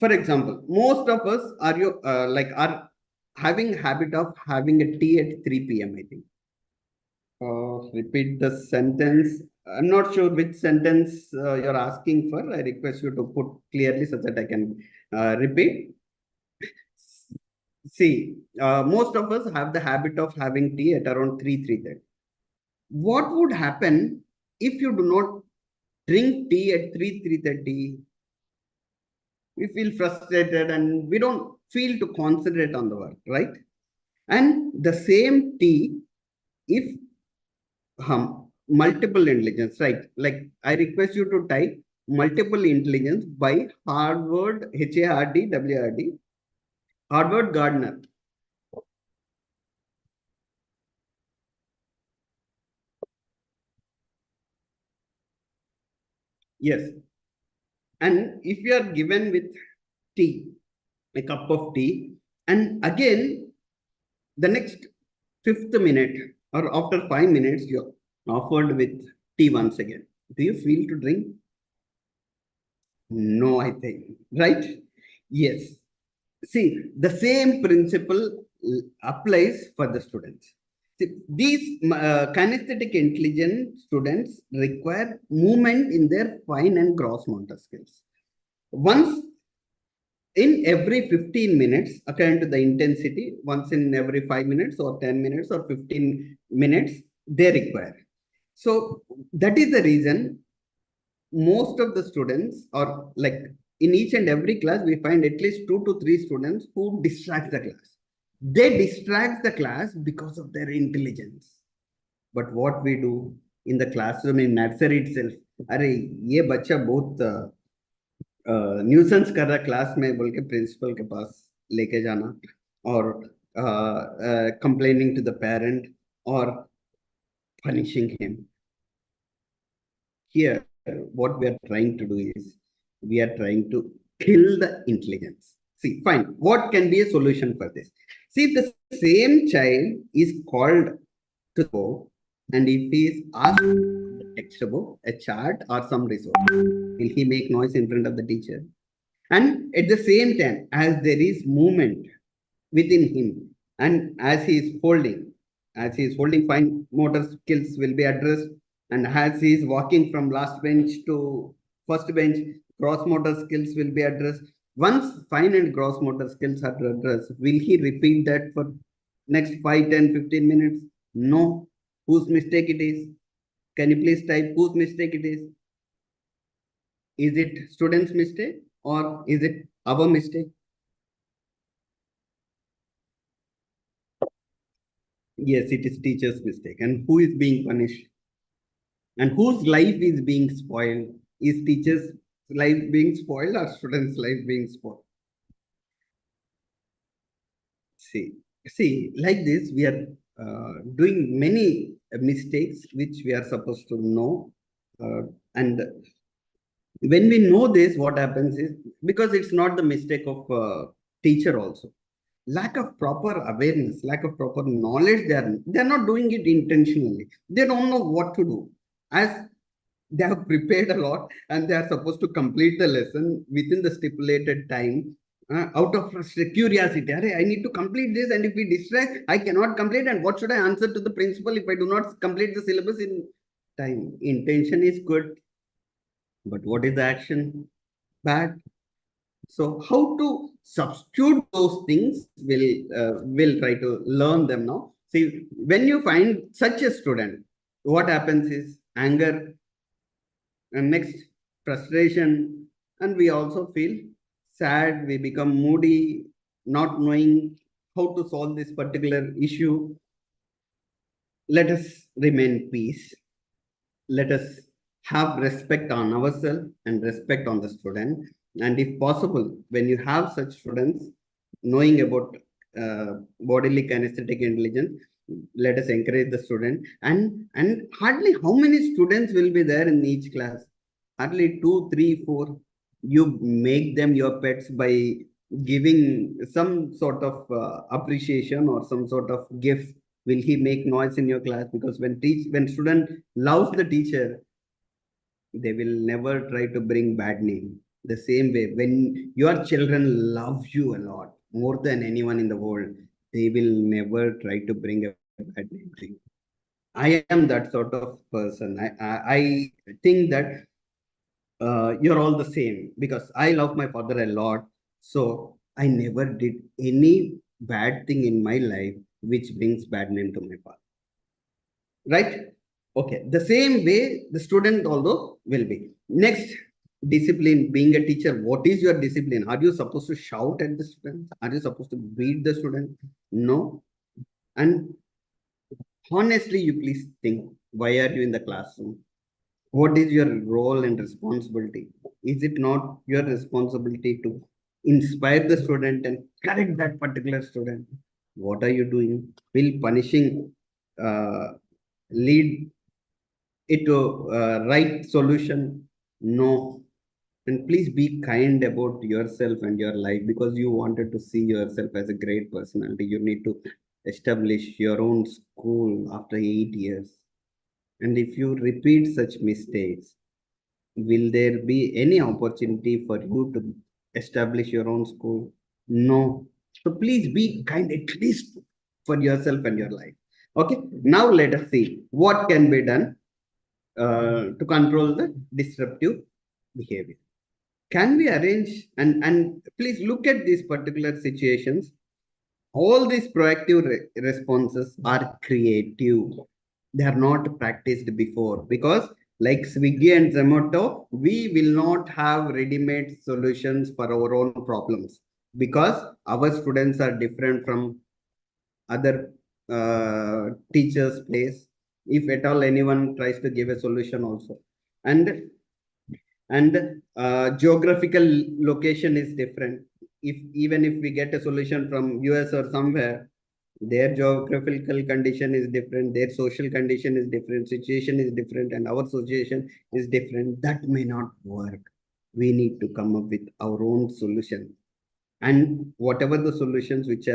for example, most of us are having habit of having a tea at 3 p.m. I think. Repeat the sentence. I'm not sure which sentence you're asking for. I request you to put clearly so that I can repeat. See, most of us have the habit of having tea at around 3:30. What would happen if you do not drink tea at 3:30? We feel frustrated and we don't feel to concentrate on the work, right? And the same tea, if multiple intelligence, right? Like I request you to type multiple intelligence by Harvard, HARD, Harvard Gardner. Yes. And if you are given with tea, a cup of tea, and again, the next 5th minute or after 5 minutes, you're offered with tea once again. Do you feel to drink? No, I think, right? Yes. See, the same principle applies for the students. See, these kinesthetic intelligent students require movement in their fine and gross motor skills. Once in every 15 minutes, according to the intensity, once in every 5 minutes or 10 minutes or 15 minutes, they require. So that is the reason most of the students, or like in each and every class, we find at least 2 to 3 students who distract the class. They distract the class because of their intelligence. But what we do in the classroom in nursery itself, अरे ये बच्चा बहुत nuisance कर रहा class में बोल के principal के पास लेके जाना और कंप्लेनिंग टू द पेरेंट और punishing him. Here, what we are trying to do is we are trying to kill the intelligence. See, fine. What can be a solution for this? See, if the same child is called to the book and if he is asked a textbook, a chart, or some resource, will he make noise in front of the teacher? And at the same time, as there is movement within him, and as he is holding fine motor skills will be addressed, and as he is walking from last bench to first bench, gross motor skills will be addressed. Once fine and gross motor skills are addressed, will he repeat that for next 5, 10, 15 minutes? No. Whose mistake it is? Can you please type whose mistake it is? Is it student's mistake or is it our mistake? Yes, it is teacher's mistake. And who is being punished? And whose life is being spoiled? Is teacher's life being spoiled or student's life being spoiled? See, like this, we are doing many mistakes which we are supposed to know. And when we know this, what happens is, because it's not the mistake of teacher also. Lack of proper awareness, lack of proper knowledge, they're not doing it intentionally. They don't know what to do. As they have prepared a lot and they are supposed to complete the lesson within the stipulated time, out of curiosity, I need to complete this, and if we distract, I cannot complete, and what should I answer to the principal if I do not complete the syllabus in time. Intention is good, but what is the action? Bad. So how to substitute those things? Will try to learn them now. See, when you find such a student, what happens is anger, and next frustration, and we also feel sad. We become moody, not knowing how to solve this particular issue. Let us remain peace. Let us have respect on ourselves and respect on the student. And if possible, when you have such students knowing about bodily kinesthetic intelligence, let us encourage the student. And hardly how many students will be there in each class? Hardly two, three, four. You make them your pets by giving some sort of appreciation or some sort of gift. Will he make noise in your class? Because when student loves the teacher, they will never try to bring bad name. The same way, when your children love you a lot more than anyone in the world, they will never try to bring a bad name to you. I am that sort of person. I think that you're all the same, because I love my father a lot. So I never did any bad thing in my life which brings bad name to my father. Right? Okay, the same way the student although will be. Next, discipline. Being a teacher, what is your discipline? Are you supposed to shout at the student? Are you supposed to beat the student? No. And honestly, you please think, why are you in the classroom? What is your role and responsibility? Is it not your responsibility to inspire the student and correct that particular student? What are you doing? Will punishing uh, lead it to right solution? No. And please be kind about yourself and your life, because you wanted to see yourself as a great personality. You need to establish your own school after 8 years. And if you repeat such mistakes, will there be any opportunity for you to establish your own school? No. So please be kind at least for yourself and your life. Okay. Now let us see what can be done to control the disruptive behavior. Can we arrange, and please look at these particular situations. All these proactive responses are creative. They are not practiced before, because like Swiggy and Zomato, we will not have ready-made solutions for our own problems, because our students are different from other teachers' place. If at all anyone tries to give a solution also, and geographical location is different. If even if we get a solution from US or somewhere, their geographical condition is different, their social condition is different, situation is different, and our situation is different. That may not work. We need to come up with our own solution. And whatever the solutions which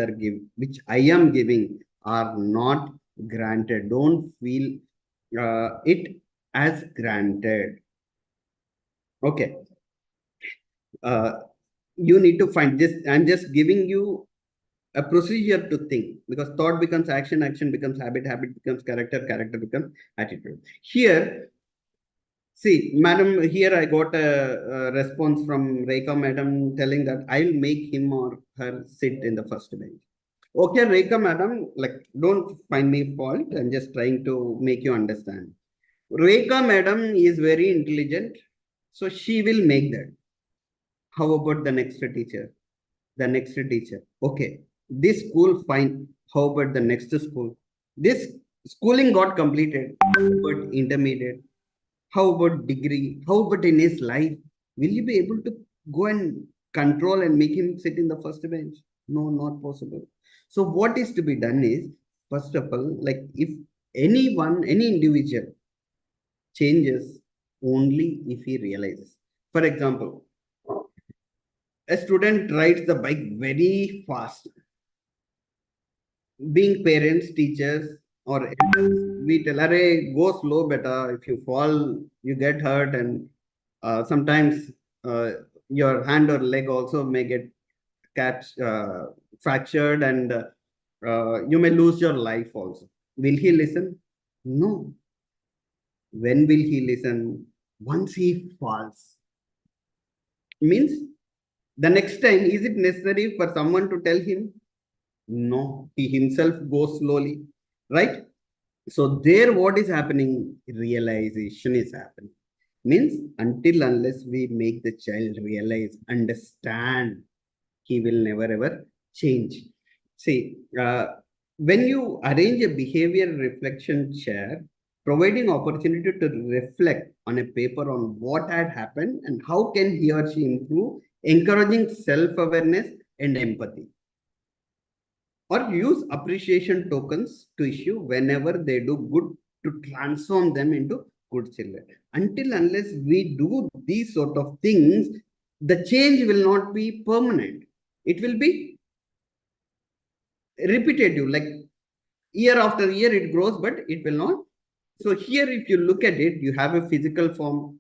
I am giving are not granted, don't feel it as granted. Okay. uh, you need to find this. I'm just giving you a procedure to think, because thought becomes action, action becomes habit, habit becomes character, character becomes attitude. Here, see, madam, here I got a response from Rekha madam telling that I'll make him or her sit in the first bench. Okay, Rekha madam, like, don't find me fault. I'm just trying to make you understand. Rekha madam is very intelligent, so she will make that. How about the next teacher? The next teacher. Okay, this school fine. How about the next school? This schooling got completed. How about intermediate? How about degree? How about in his life? Will you be able to go and control and make him sit in the first bench? No, not possible. So what is to be done is, first of all, like, if anyone, any individual changes, only if he realizes. For example, a student rides the bike very fast. Being parents, teachers, or elders, we tell, "Arey, go slow, beta. If you fall, you get hurt, and sometimes your hand or leg also may get fractured, and you may lose your life also." Will he listen? No. When will he listen? Once he falls. Means the next time, is it necessary for someone to tell him? No, he himself goes slowly, right? So there, what is happening? Realization is happening. Means until unless we make the child realize, understand, he will never ever change. See, when you arrange a behavior reflection chair, providing opportunity to reflect on a paper on what had happened and how can he or she improve, encouraging self-awareness and empathy, or use appreciation tokens to issue whenever they do good to transform them into good children. Until unless we do these sort of things, the change will not be permanent. It will be repetitive, like year after year it grows, but it will not. So here, if you look at it, you have a physical form,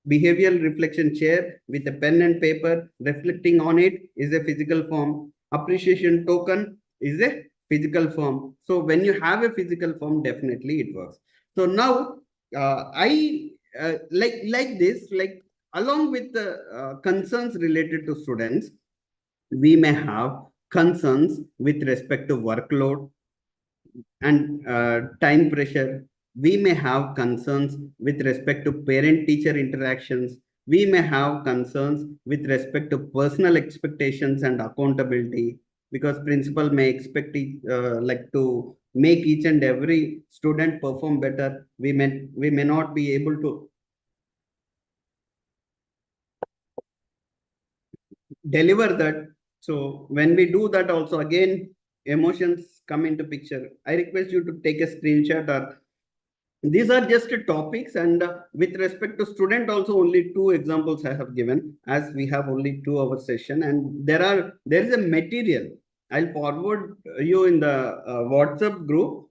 behavioral reflection chair with a pen and paper. Reflecting on it is a physical form. Appreciation token is a physical form. So when you have a physical form, definitely it works. So now I like this, like along with the concerns related to students, we may have concerns with respect to workload and time pressure. We may have concerns with respect to parent-teacher interactions. We may have concerns with respect to personal expectations and accountability, because principal may expect like to make each and every student perform better. We may not be able to deliver that. So when we do that, also again emotions come into picture. I request you to take a screenshot, or these are just topics, and with respect to student also, only two examples I have given, as we have only 2 hour session, and there is a material. I'll forward you in the WhatsApp group.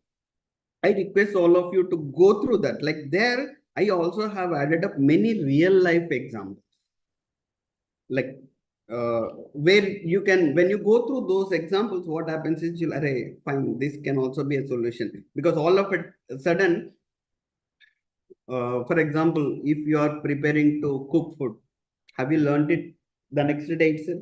I request all of you to go through that. Like there, I also have added up many real life examples, like where you can, when you go through those examples, what happens is you'll, array, fine, this can also be a solution, because all of it sudden, for example, if you are preparing to cook food, have you learned it the next day itself?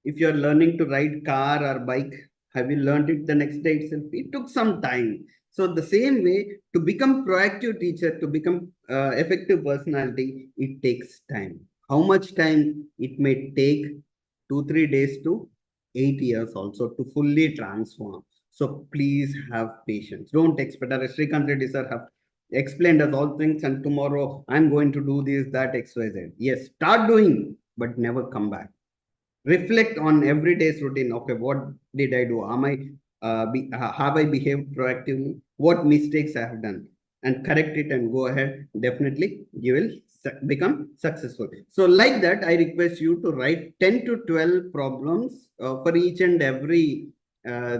If you are learning to ride car or bike, have you learned it the next day itself? It took some time. So the same way, to become proactive teacher, to become effective personality, it takes time. How much time? It may take 2 3 days to 8 years also to fully transform. So please have patience. Don't expect, as Srikanth Reddy sir have explained us all things, and tomorrow I'm going to do this, that, XYZ. Yes, start doing, but never come back. Reflect on every day's routine. Okay, what did I do? Am I have I behaved proactively? What mistakes I have done? And correct it and go ahead. Definitely you will become successful. So like that, I request you to write 10 to 12 problems for each and every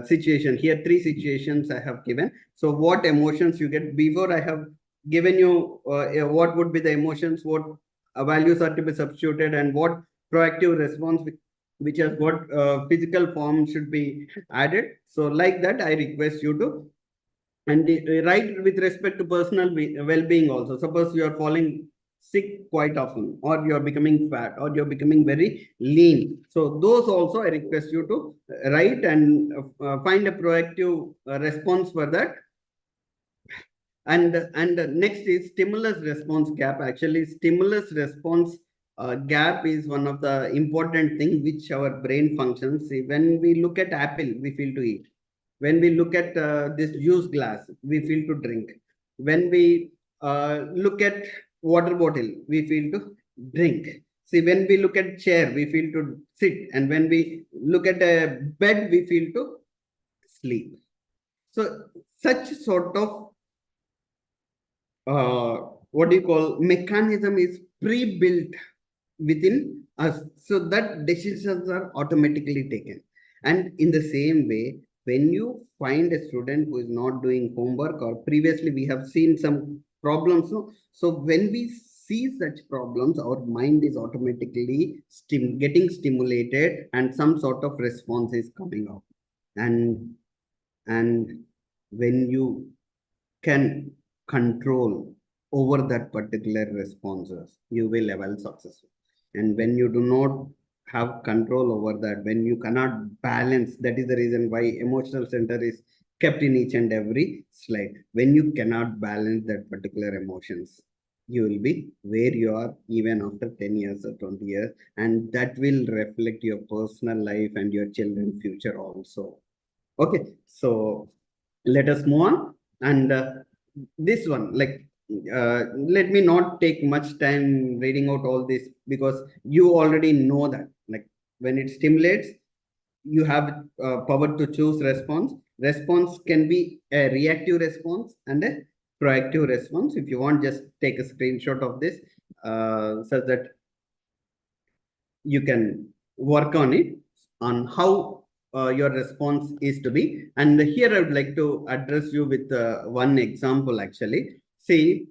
situation. Here 3 situations I have given. So what emotions you get? Before, I have given you what would be the emotions, what values are to be substituted, and what proactive response which has got physical form should be added. So like that, I request you to, and write with respect to personal well-being also. Suppose you are falling sick quite often, or you are becoming fat, or you're becoming very lean. So those also I request you to write, and find a proactive response for that. And next is stimulus response gap. Actually, stimulus response gap is one of the important thing which our brain functions. See, when we look at apple, we feel to eat. When we look at this juice glass, we feel to drink. When we look at water bottle, we feel to drink. See, when we look at chair, we feel to sit, and when we look at a bed, we feel to sleep. So such sort of what do you call, mechanism is pre-built within us, so that decisions are automatically taken. And in the same way, when you find a student who is not doing homework, or previously we have seen some problems, no? So when we see such problems, our mind is automatically getting stimulated, and some sort of response is coming out. And when you can control over that particular responses, you will level successful. And when you do not have control over that, when you cannot balance, that is the reason why emotional center is kept in each and every slide. When you cannot balance that particular emotions, you will be where you are even after 10 years or 20 years, and that will reflect your personal life and your children's future also. Okay, so let us move on. And this one, like, let me not take much time reading out all this, because you already know that, like, when it stimulates, you have power to choose response. Response can be a reactive response and a proactive response. If you want, just take a screenshot of this, so that you can work on it, on how your response is to be. And here I would like to address you with one example actually. See,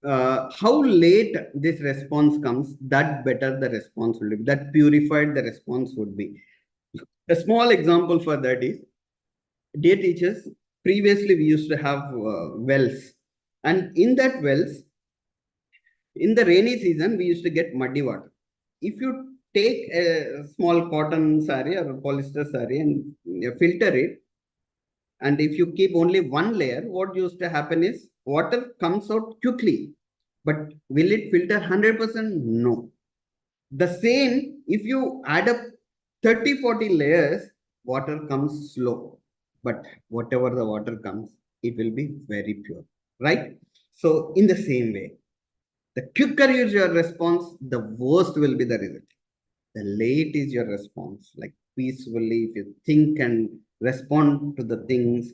how late this response comes, that better the response will be, that purified the response would be. A small example for that is, dear teachers, previously we used to have wells, and in that wells, in the rainy season, we used to get muddy water. If you take a small cotton sari or a polyester sari and filter it, and if you keep only one layer, what used to happen is water comes out quickly. But will it filter 100%? No. The same, if you add up 30, 40 layers, water comes slow. But whatever the water comes, it will be very pure, right? So, in the same way, the quicker is your response, the worst will be the result. The late is your response, like peacefully, if you think and respond to the things,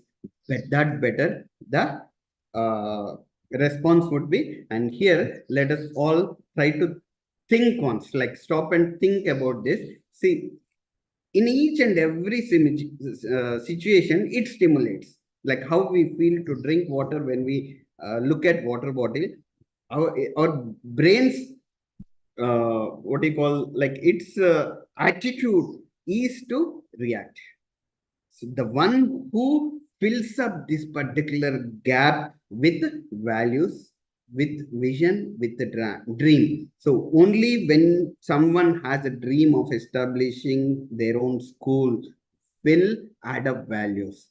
that better the response would be. And here, let us all try to think once, like stop and think about this. See, in each and every situation, it stimulates. Like how we feel to drink water when we look at water bottle, our brains, what do you call, like its attitude is to react. So the one who fills up this particular gap with values, with vision, with the dream. So only when someone has a dream of establishing their own school will add up values.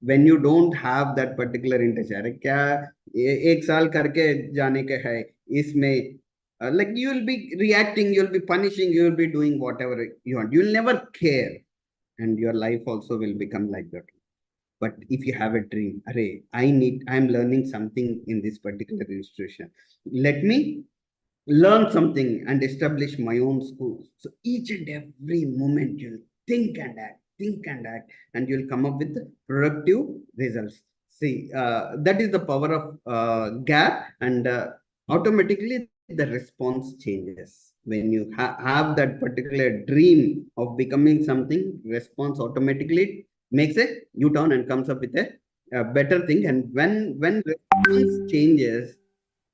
When you don't have that particular intention, अरे क्या एक साल करके जाने के है इसमें, like you will be reacting, you will be punishing, you will be doing whatever you want, you will never care, and your life also will become like that. But if you have a dream, array, I'm learning something in this particular institution, let me learn something and establish my own school. So each and every moment you'll think and act, and you'll come up with productive results. See, that is the power of gap, and automatically the response changes. When you have that particular dream of becoming something, response automatically makes a U-turn and comes up with a better thing. And when response changes,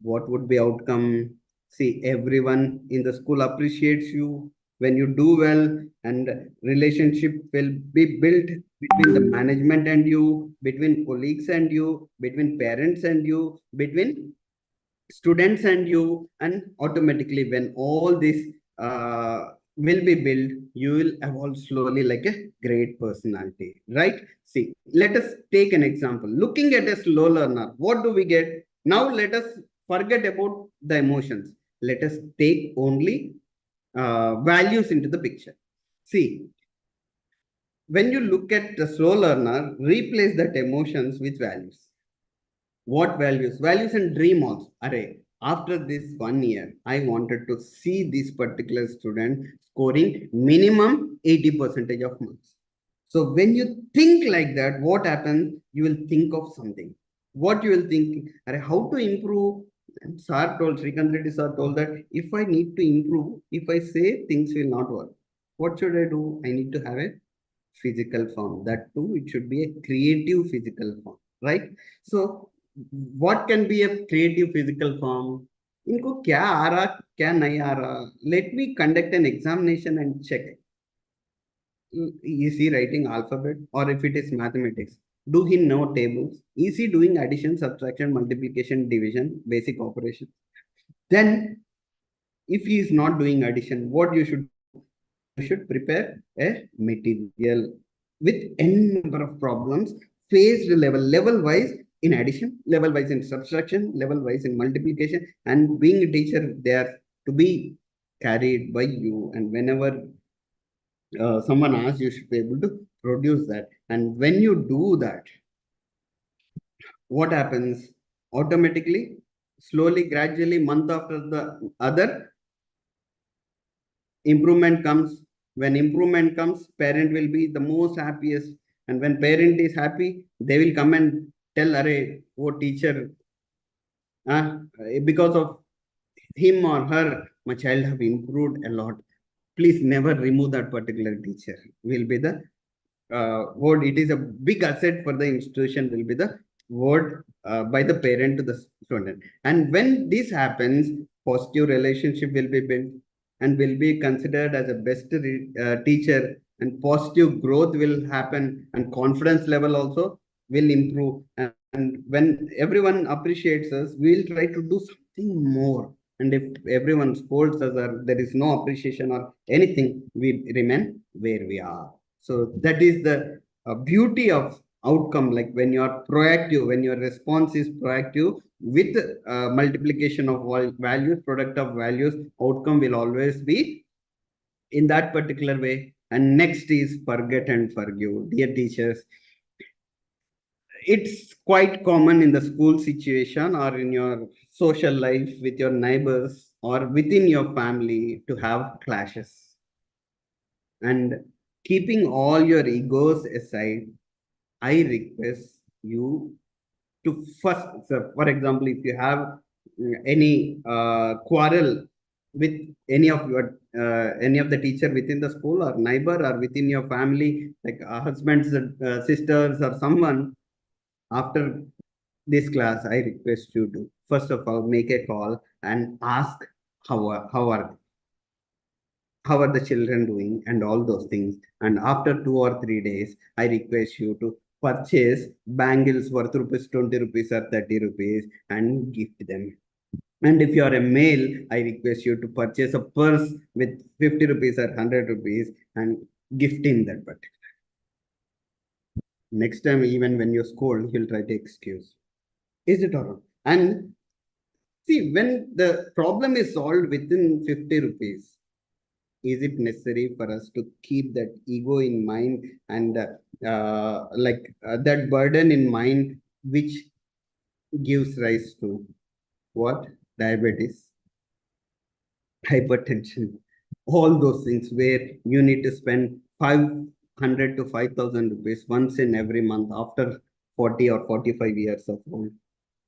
what would be outcome? See, everyone in the school appreciates you when you do well, and relationship will be built between the management and you, between colleagues and you, between parents and you, between students and you, and automatically when all this will be built, you will evolve slowly like a great personality, right? See, let us take an example. Looking at a slow learner, what do we get? Now let us forget about the emotions. Let us take only values into the picture. See, when you look at the slow learner, replace that emotions with values. What values? Values and dream also. Array, after this 1 year, I wanted to see this particular student scoring minimum 80% of marks. So when you think like that, what happens? You will think of something. What you will think? Array, how to improve? And Sir told, Srikant Reddy sir told that if I need to improve, if I say things will not work, what should I do? I need to have a physical form. That too, it should be a creative physical form, right? So what can be a creative physical form? इनको क्या आ रहा, क्या नहीं आ रहा? Let me conduct an examination and check. Is he writing alphabet, or if it is mathematics? Do he know tables? Is he doing addition, subtraction, multiplication, division, basic operations? Then, if he is not doing addition, what you should do? You should prepare a material with n number of problems, phased level wise in addition, level wise in subtraction, level wise in multiplication, and being a teacher, they are to be carried by you. And whenever someone asks, you should be able to produce that. And when you do that, what happens? Automatically, slowly, gradually, month after the other, improvement comes. When improvement comes, parent will be the most happiest. And when parent is happy, they will come and tell, Array, oh teacher, because of him or her, my child have improved a lot. Please never remove that particular teacher. Will be the word. It is a big asset for the institution. Will be the word by the parent to the student. And when this happens, positive relationship will be built and will be considered as a best teacher, and positive growth will happen, and confidence level also will improve. And when everyone appreciates us, we'll try to do something more. And if everyone scolds us or there is no appreciation or anything, we remain where we are. So that is the beauty of outcome. Like when you are proactive, when your response is proactive with multiplication of values, product of values, outcome will always be in that particular way. And next is forget and forgive. Dear teachers, it's quite common in the school situation or in your social life with your neighbors or within your family to have clashes. And keeping all your egos aside, I request you to first, so for example, if you have any quarrel with any of the teacher within the school or neighbor or within your family, like husbands, sisters, or someone, after this class, I request you to first of all make a call and ask how are the children doing and all those things. And after 2 or 3 days, I request you to purchase bangles worth rupees 20 rupees or 30 rupees and gift them. And if you are a male, I request you to purchase a purse with 50 rupees or 100 rupees and gift him that. But next time, even when you scold, he'll try to excuse. Is it or not? And see, when the problem is solved within 50 rupees, is it necessary for us to keep that ego in mind and that burden in mind, which gives rise to what? Diabetes, hypertension, all those things where you need to spend 500 to 5,000 rupees once in every month after 40 or 45 years of old.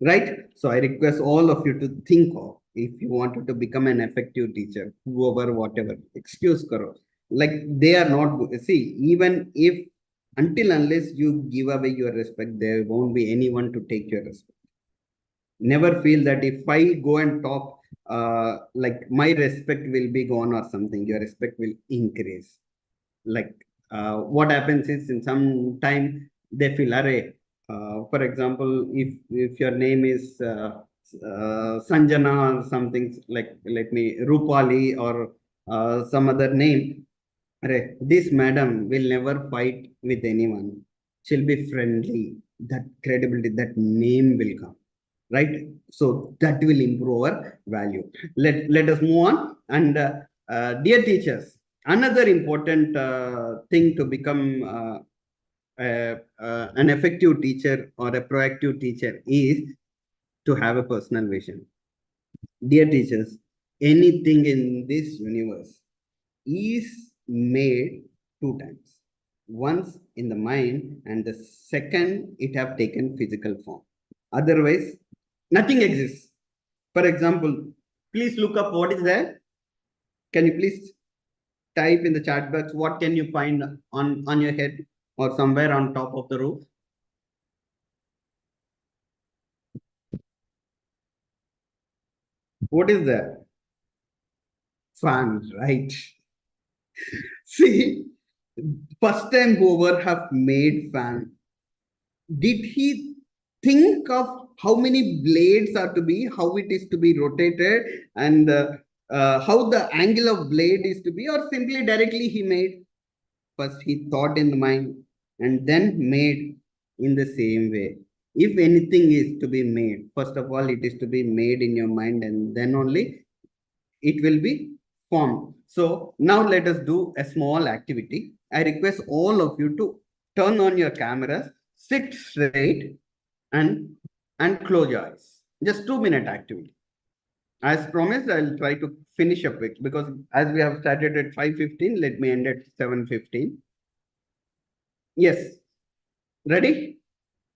Right? So I request all of you to think of, if you wanted to become an effective teacher, whoever, whatever, excuse karo. Like they are not, see, even if until unless you give away your respect, there won't be anyone to take your respect. Never feel that if I go and talk, like my respect will be gone or something, your respect will increase. Like what happens is in some time they feel, array, for example, if your name is Sanjana or something, like let me Rupali or some other name, array, this madam will never fight with anyone. She'll be friendly. That credibility, that name will come, right? So that will improve our value. Let us move on. And dear teachers, another important thing to become an effective teacher or a proactive teacher is to have a personal vision. Dear teachers, anything in this universe is made two times. Once in the mind, and the second it have taken physical form. Otherwise, nothing exists. For example, please look up what is there. Can you please type in the chat box what can you find on your head or somewhere on top of the roof? What is there? Fan, right? See, first time whoever have made fan, did he think of how many blades are to be, how it is to be rotated, and how the angle of blade is to be, or simply directly he made? First, he thought in the mind and then made in the same way. If anything is to be made, first of all, it is to be made in your mind and then only it will be formed. So now let us do a small activity. I request all of you to turn on your cameras, sit straight and close your eyes. Just 2 minute activity. As promised, I'll try to finish up it because as we have started at 5:15, let me end at 7:15. Yes. Ready?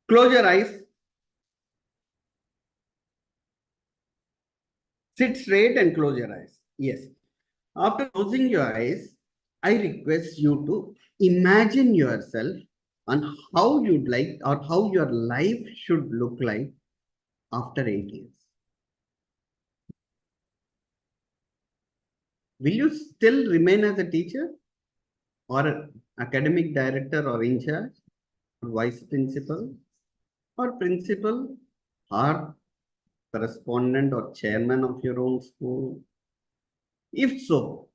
Close your eyes. Sit straight and close your eyes. Yes. After closing your eyes, I request you to imagine yourself on how you'd like or how your life should look like after 8 years. Will you still remain as a teacher or an academic director or in charge or vice principal or principal or correspondent or chairman of your own school? If so,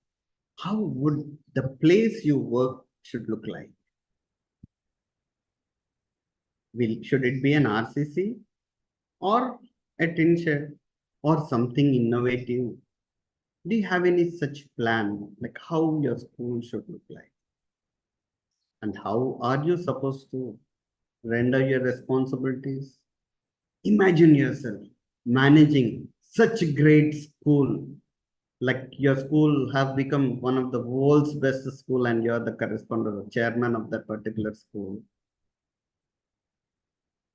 how would the place you work should look like? Should it be an RCC or a tin shed or something innovative? Do you have any such plan, like how your school should look like? And how are you supposed to render your responsibilities? Imagine yourself managing such a great school, like your school have become one of the world's best school and you're the correspondent or chairman of that particular school.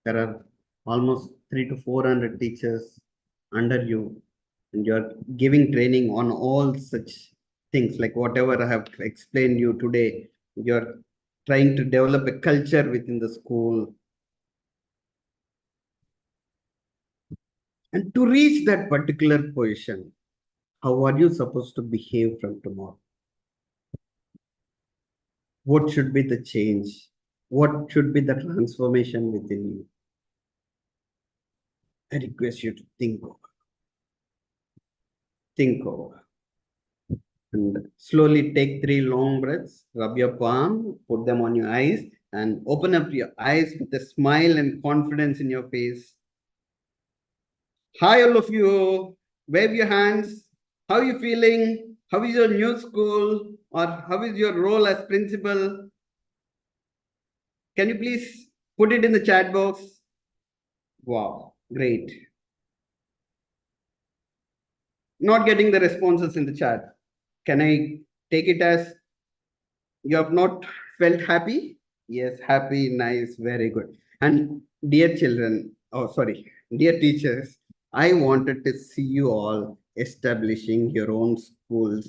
There are almost 300 to 400 teachers under you, and you're giving training on all such things like whatever I have explained you today. You're trying to develop a culture within the school. And to reach that particular position, how are you supposed to behave from tomorrow? What should be the change? What should be the transformation within you? I request you to think over. And slowly take 3 long breaths, rub your palm, put them on your eyes, and open up your eyes with a smile and confidence in your face. Hi, all of you. Wave your hands. How are you feeling? How is your new school? Or how is your role as principal? Can you please put it in the chat box? Wow, great. Not getting the responses in the chat. Can I take it as you have not felt happy? Yes, happy, nice, very good. And dear children, oh, sorry, dear teachers, I wanted to see you all establishing your own schools.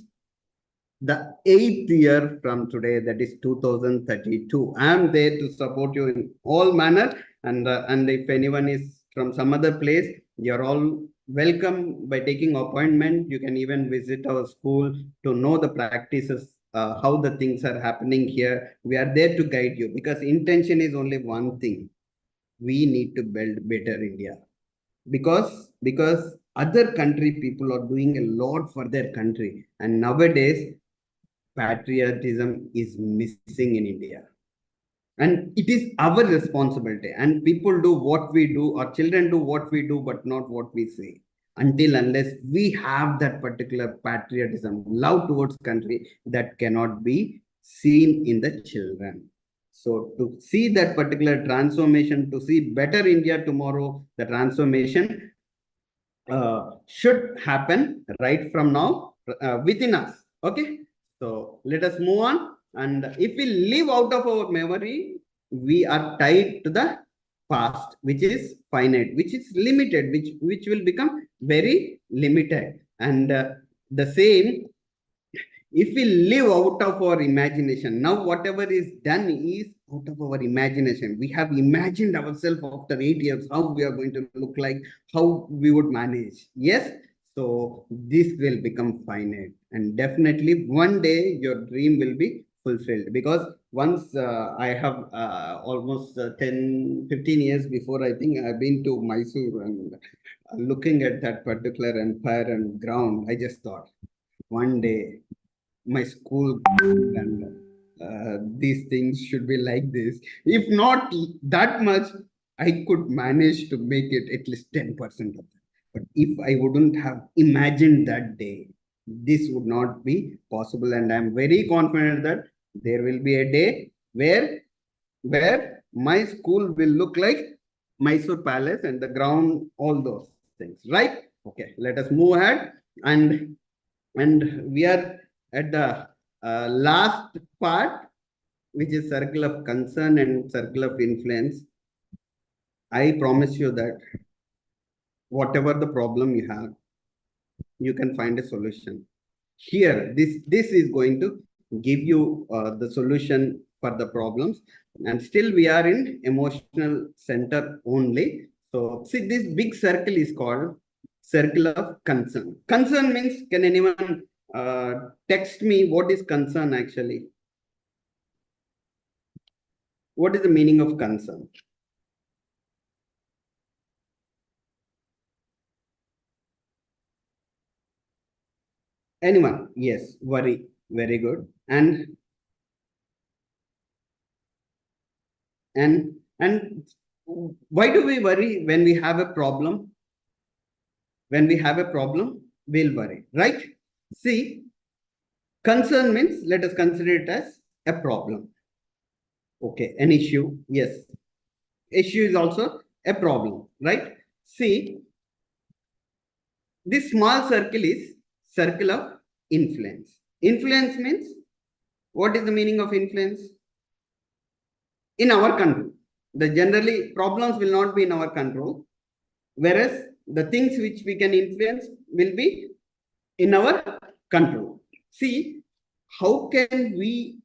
The 8th year from today, that is 2032. I am there to support you in all manner. And if anyone is from some other place, you're all welcome by taking appointment. You can even visit our school to know the practices, how the things are happening here. We are there to guide you because intention is only one thing. We need to build better India because other country people are doing a lot for their country, and nowadays patriotism is missing in India. And it is our responsibility. And people do what we do, or children do what we do, but not what we say. Until unless we have that particular patriotism, love towards country, that cannot be seen in the children. So to see that particular transformation, to see better India tomorrow, the transformation should happen right from now within us. Okay, so let us move on. And if we live out of our memory, we are tied to the past, which is finite, which is limited, which will become very limited. And the same, if we live out of our imagination, now whatever is done is out of our imagination. We have imagined ourselves after 8 years, how we are going to look like, how we would manage. Yes. So this will become finite, and definitely one day your dream will be fulfilled, because once I have almost 10, 15 years before, I think I've been to Mysore, and looking at that particular empire and ground, I just thought one day my school and these things should be like this. If not that much, I could manage to make it at least 10% of that. But if I wouldn't have imagined that day, this would not be possible. And I'm very confident that there will be a day where my school will look like Mysore Palace and the ground, all those things, right? Okay, let us move ahead. And we are at the last part, which is circle of concern and circle of influence. I promise you that whatever the problem you have, you can find a solution. Here, this is going to give you the solution for the problems. And still we are in emotional center only. So see, this big circle is called circle of concern. Concern means, can anyone text me what is concern actually? What is the meaning of concern? Anyone? Yes, worry. Very good. And why do we worry when we have a problem? When we have a problem, we'll worry, right? See, concern means, let us consider it as a problem. Okay, an issue. Yes, issue is also a problem, right? See, this small circle is circle of influence. Influence means, what is the meaning of influence? In our control. The generally problems will not be in our control, whereas the things which we can influence will be in our control. See, how can we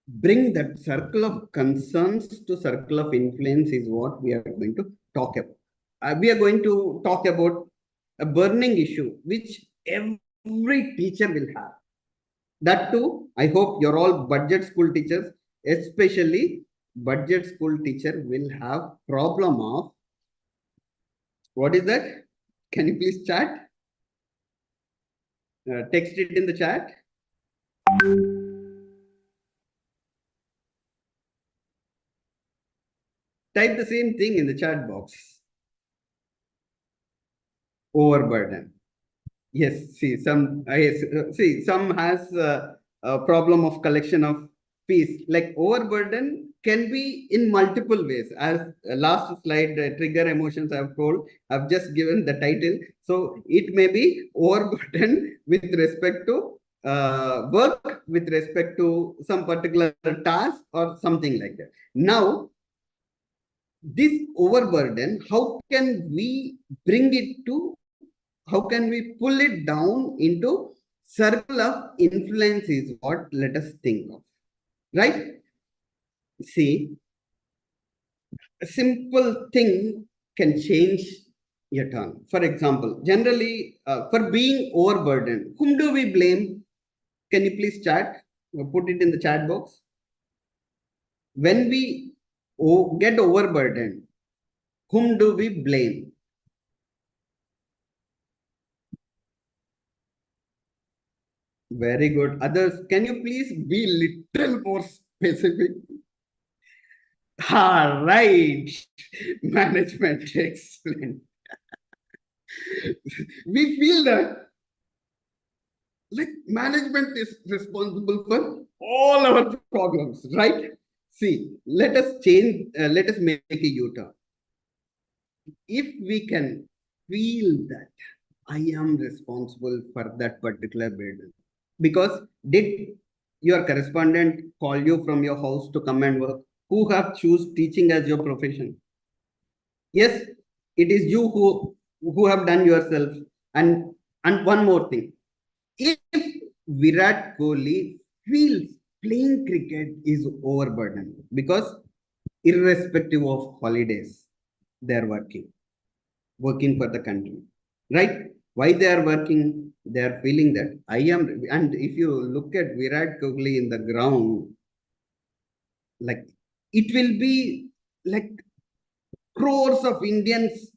bring that circle of concerns to circle of influence is what we are going to talk about. We are going to talk about a burning issue which every teacher will have. That too, I hope you're all budget school teachers, especially budget school teacher will have problem of, what is that? Can you please chat? Text it in the chat. Type the same thing in the chat box. Overburden. Yes, see some. Yes, see some has a problem of collection of fees. Like overburden can be in multiple ways. As last slide, trigger emotions I've told. I've just given the title. So it may be overburden with respect to work, with respect to some particular task or something like that. Now, this overburden, how can we bring it to, how can we pull it down into circle of influence is what let us think of, right? See, a simple thing can change your turn. For example, generally for being overburdened, whom do we blame? Can you please chat, put it in the chat box? When we get overburdened, whom do we blame? Very good. Others, can you please be little more specific? Ah, right. Management, excellent. We feel that like management is responsible for all our problems, right? See, let us change, let us make a U-turn. If we can feel that I am responsible for that particular burden, because did your correspondent call you from your house to come and work? Who have choose teaching as your profession? Yes, it is you who have done yourself. And one more thing, if Virat Kohli feels playing cricket is overburdened, because irrespective of holidays, they are working for the country, right? Why they are working? They are feeling that I am. And if you look at Virat Kohli in the ground, like it will be like crores of Indians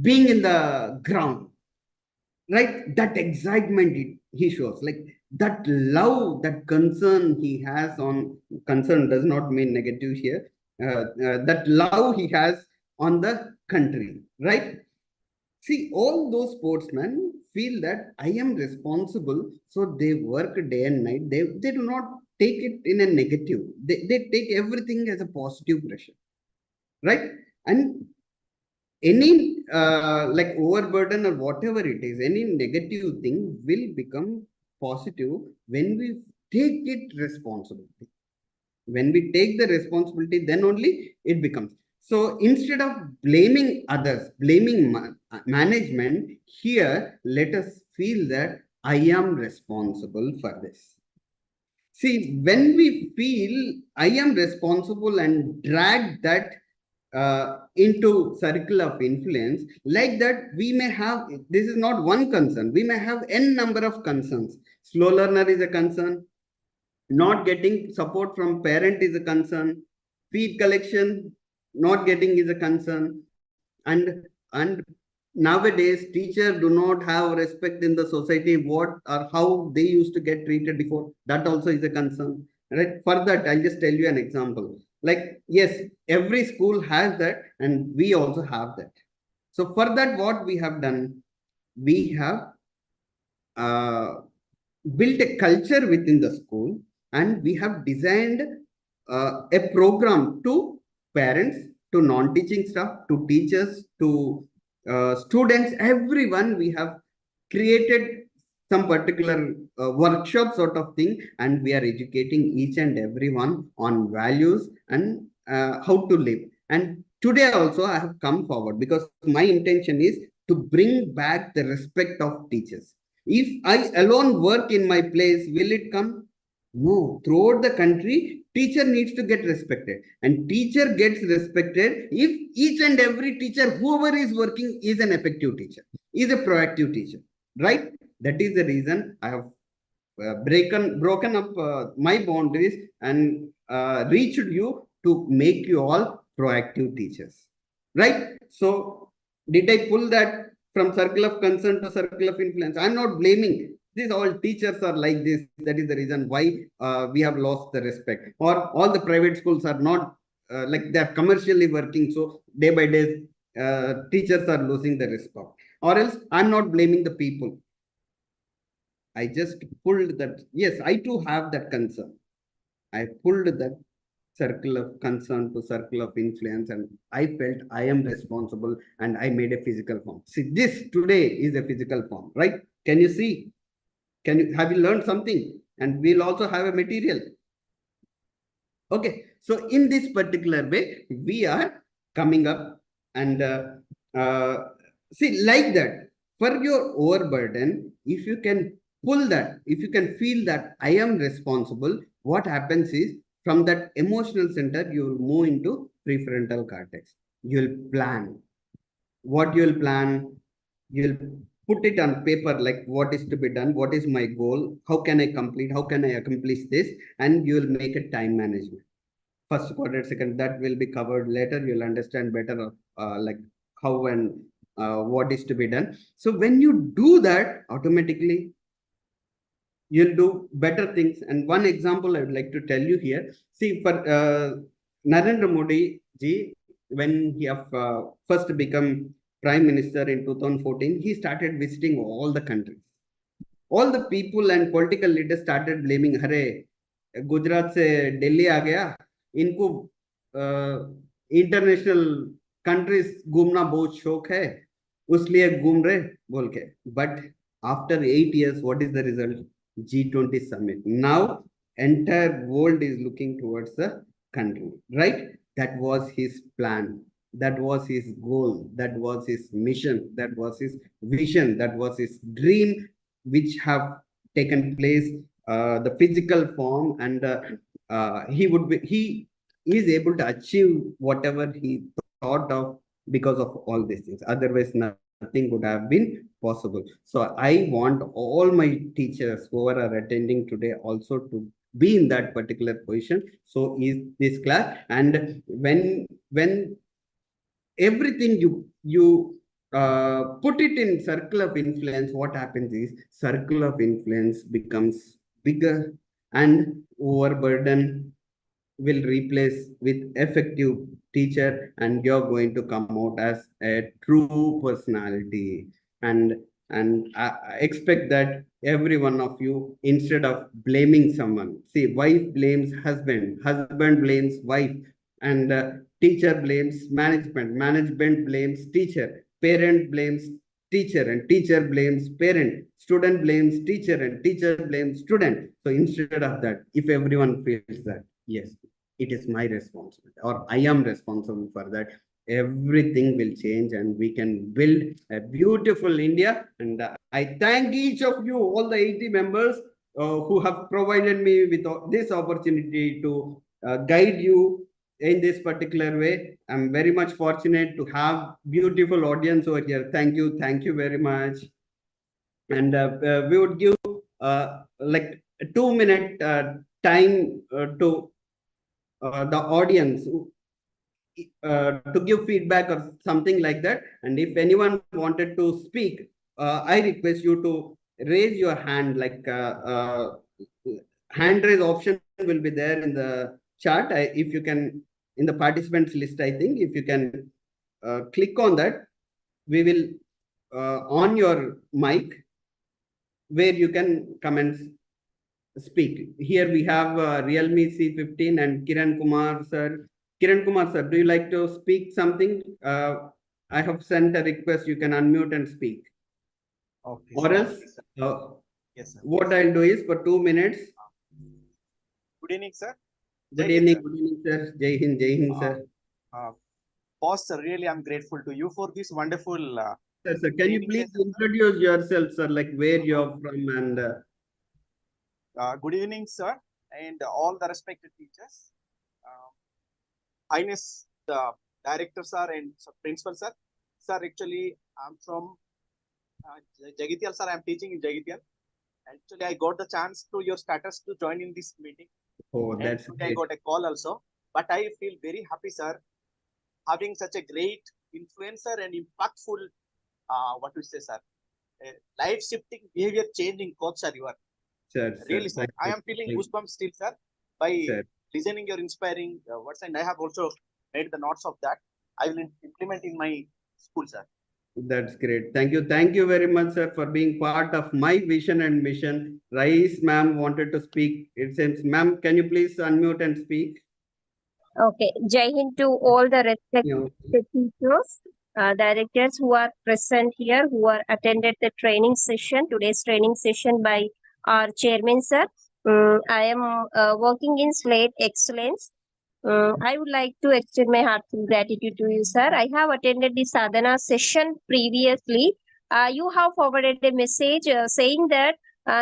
being in the ground, right? That excitement he shows, like that love, that concern he has on, concern does not mean negative here, that love he has on the country, right? See, all those sportsmen feel that I am responsible, so they work day and night. They do not take it in a negative. They take everything as a positive pressure, right? And any like overburden or whatever it is, any negative thing will become positive when we take it responsibility. When we take the responsibility, then only it becomes. So instead of blaming others, blaming management, here let us feel that I am responsible for this. See, when we feel I am responsible and drag that into circle of influence, like that, we may have, this is not one concern, we may have n number of concerns. Slow learner is a concern, not getting support from parent is a concern, feed collection not getting is a concern, and nowadays teacher do not have respect in the society, what or how they used to get treated before, that also is a concern, right? For that, I'll just tell you an example. Like, yes, every school has that and we also have that. So for that, what we have done, we have uh, built a culture within the school, and we have designed a program to parents, to non-teaching staff, to teachers, to students, everyone. We have created some particular workshop sort of thing, and we are educating each and everyone on values and how to live. And today also I have come forward because my intention is to bring back the respect of teachers. If I alone work in my place, will it come? No. Throughout the country, teacher needs to get respected. And teacher gets respected if each and every teacher, whoever is working, is an effective teacher, is a proactive teacher, right? That is the reason I have broken up my boundaries and reached you to make you all proactive teachers, right? So did I pull that from circle of concern to circle of influence? I'm not blaming. These all teachers are like this. That is the reason why we have lost the respect. Or all the private schools are not like they're commercially working. So day by day, teachers are losing the respect. Or else I'm not blaming the people. I just pulled that. Yes, I too have that concern. I pulled that circle of concern to circle of influence, and I felt I am responsible, and I made a physical form. See, this today is a physical form, right? Can you see? Can you have you learned something? And we'll also have a material. Okay, so in this particular way, we are coming up and see, like that, for your overburden, if you can pull that, if you can feel that I am responsible, what happens is from that emotional center, you will move into prefrontal cortex. You'll plan. What you'll plan, you'll put it on paper, like what is to be done, what is my goal, how can I complete, how can I accomplish this, and you'll make a time management. First quarter, second, that will be covered later. You'll understand better like how and what is to be done. So when you do that, automatically you'll do better things. And one example I would like to tell you here. See, for Narendra Modi ji, when he have first become prime minister in 2014, he started visiting all the countries. All the people and political leaders started blaming, "Hare, Gujarat से दिल्ली आ गया, इनको international countries घूमना बहुत शौक है, उसलिए घूम रहे बोल के." But after 8 years, what is the result? G20 summit. Now entire world is looking towards the country, right? That was his plan. That was his goal. That was his mission. That was his vision. That was his dream, which have taken place, the physical form, and he is able to achieve whatever he thought of because of all these things. Otherwise, nothing would have been possible. So I want all my teachers who are attending today also to be in that particular position. So is this class, and when everything you put it in circle of influence, what happens is circle of influence becomes bigger, and overburden will replace with effective teacher, and you're going to come out as a true personality. And I expect that every one of you, instead of blaming someone, see, wife blames husband, husband blames wife, and teacher blames management, management blames teacher, parent blames teacher, and teacher blames parent, student blames teacher, and teacher blames student. So instead of that, if everyone feels that, yes, it is my responsibility, or I am responsible for that, everything will change, and we can build a beautiful India. And I thank each of you, all the 80 members who have provided me with this opportunity to guide you in this particular way. I'm very much fortunate to have beautiful audience over here. Thank you very much. And we would give like a 2 minute time to the audience to give feedback or something like that. And if anyone wanted to speak, I request you to raise your hand. Like hand raise option will be there in the chat. If you can, in the participants list, I think if you can click on that, we will on your mic where you can come and speak. Here we have Realme C15 and Kiran Kumar sir. Kiran Kumar sir, do you like to speak something? I have sent a request. You can unmute and speak. Okay. Or else, yes, sir. what I'll do is for 2 minutes. Good evening, sir. Good evening, sir. Jai Hind, sir. Boss, sir, really, I'm grateful to you for this wonderful. Sir, can you please introduce yourself, sir? Like where you're from and. Good evening, sir, and all the respected teachers. Highness, the director, sir, and principal, sir. Sir, actually, I'm from Jagitial, sir. I'm teaching in Jagitial. Actually, I got the chance through your status to join in this meeting. Oh, that's great. I got a call also. But I feel very happy, sir, having such a great influencer and impactful, what we say, sir, life-shifting, behavior-changing coach, sir, you are. Sir, really, sir. I am feeling goosebumps still, sir, by listening your inspiring words, and I have also made the notes of that. I will implement in my school, sir. That's great. Thank you. Thank you very much, sir, for being part of my vision and mission. Rais ma'am wanted to speak. It seems, ma'am, can you please unmute and speak? Okay. Jai Hind to all the respected teachers, directors who are present here, who are attended the training session, today's training session by our chairman, sir. I am working in Slate Excellence. I would like to extend my heartfelt gratitude to you, sir. I have attended the sadhana session previously. You have forwarded a message saying that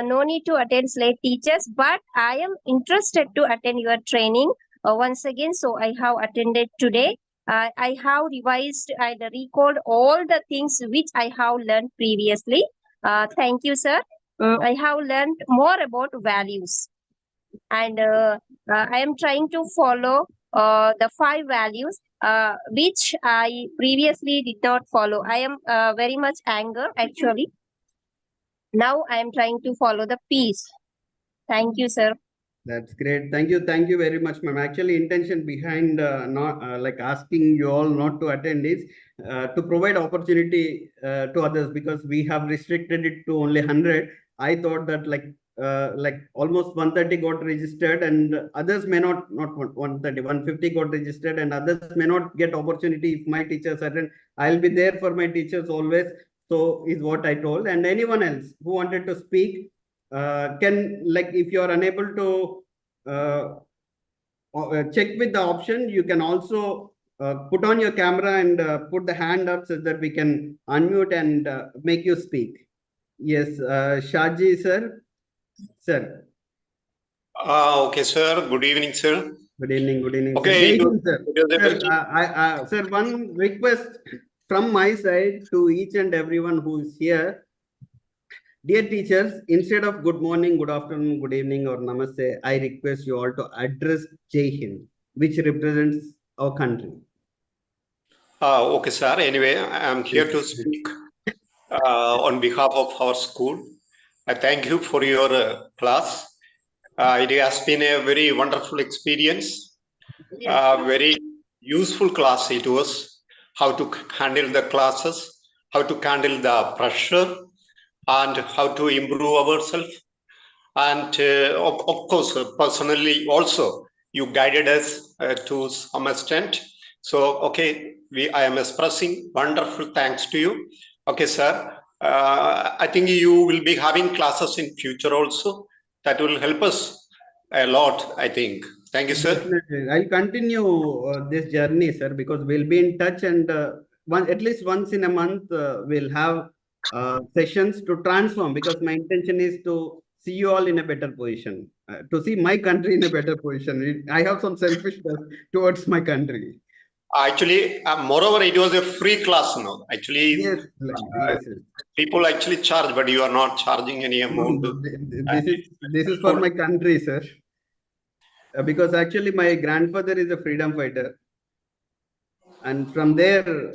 no need to attend Slate teachers, but I am interested to attend your training once again. So I have attended today. I have revised and recalled all the things which I have learned previously. Thank you, sir. I have learned more about values, and I am trying to follow the 5 values which I previously did not follow. I am very much anger actually. Now I am trying to follow the peace. Thank you, sir. That's great. Thank you. Thank you very much, ma'am. Actually, intention behind not like asking you all not to attend is to provide opportunity to others, because we have restricted it to only 100. I thought that like almost 130 got registered, and others may not 130, 150 got registered, and others may not get opportunity. If my teachers attend, I'll be there for my teachers always. So is what I told. And anyone else who wanted to speak, can, like, if you are unable to check with the option, you can also put on your camera and put the hand up so that we can unmute and make you speak. Yes, Shaji sir. Okay, sir. Good evening, sir. Good evening. Good evening. Okay, sir. Sir, one request from my side to each and everyone who is here. Dear teachers, instead of good morning, good afternoon, good evening, or namaste, I request you all to address Jai Hind, which represents our country. Okay, sir. Anyway, I am here to speak on behalf of our school. I thank you for your class. It has been a very wonderful experience, very useful class it was. How to handle the classes, how to handle the pressure, and how to improve ourselves. And of course, personally also, you guided us to some extent. So, okay, I am expressing wonderful thanks to you. Okay, sir. I think you will be having classes in future also. That will help us a lot, I think. Thank you, sir. Definitely. I'll continue this journey, sir, because we'll be in touch and at least once in a month, we'll have sessions to transform because my intention is to see you all in a better position, to see my country in a better position. I have some selfishness towards my country. Actually, moreover, it was a free class now. Actually, Yes, yes. People actually charge, but you are not charging any amount. No, this is for my country, sir. Because actually my grandfather is a freedom fighter. And from there,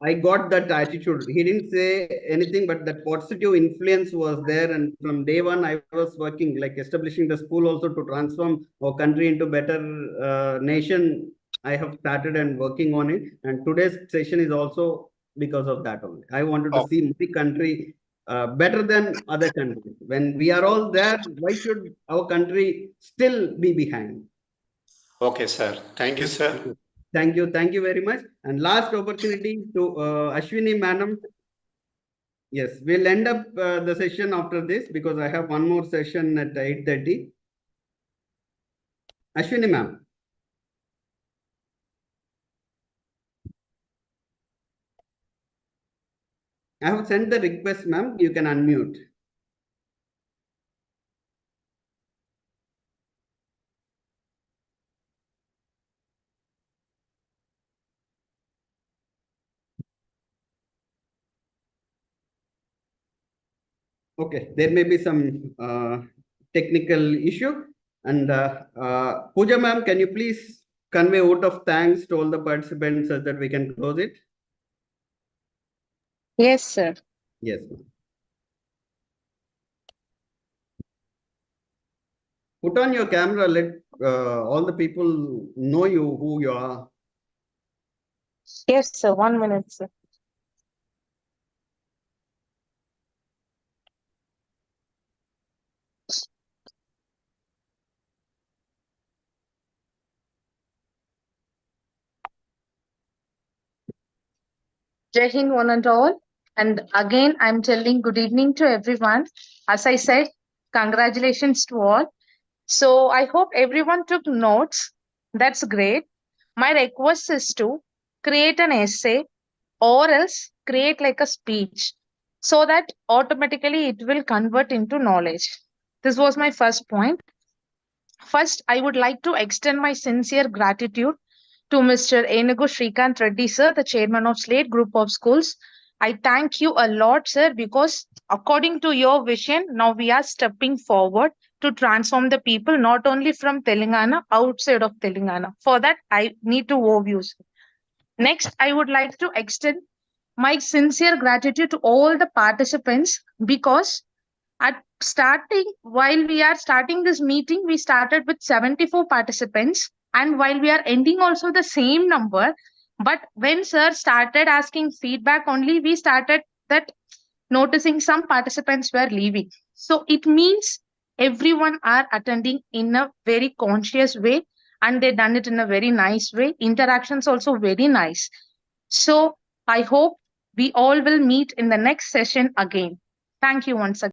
I got that attitude. He didn't say anything, but that positive influence was there. And from day one, I was working, like establishing the school also to transform our country into better nation. I have started and working on it. And today's session is also because of that only. I wanted to see my country better than other countries. When we are all there, why should our country still be behind? Okay, sir. Thank you, sir. Thank you. Thank you very much. And last opportunity to Ashwini Madam. Yes, we'll end up the session after this because I have one more session at 8:30. Ashwini ma'am. I have sent the request, ma'am. You can unmute. Okay, there may be some technical issue. And Pooja ma'am, can you please convey a vote of thanks to all the participants so that we can close it? Yes, sir. Yes. Put on your camera, let all the people know you who you are. Yes, sir. 1 minute, sir. Jai Hind, one and all. And again, I'm telling good evening to everyone. As I said, congratulations to all. So I hope everyone took notes. That's great. My request is to create an essay or else create like a speech so that automatically it will convert into knowledge. This was my first point. First, I would like to extend my sincere gratitude to Mr. Enugu Shrikant Reddy, sir, the chairman of Slate Group of Schools. I thank you a lot, sir, because according to your vision, now we are stepping forward to transform the people, not only from Telangana, outside of Telangana. For that, I need to owe you, sir. Next, I would like to extend my sincere gratitude to all the participants because at starting, while we are starting this meeting, we started with 74 participants. And while we are ending also the same number, but when sir started asking feedback only, we started that noticing some participants were leaving. So it means everyone are attending in a very conscious way and they done it in a very nice way. Interactions also very nice. So I hope we all will meet in the next session again. Thank you once again.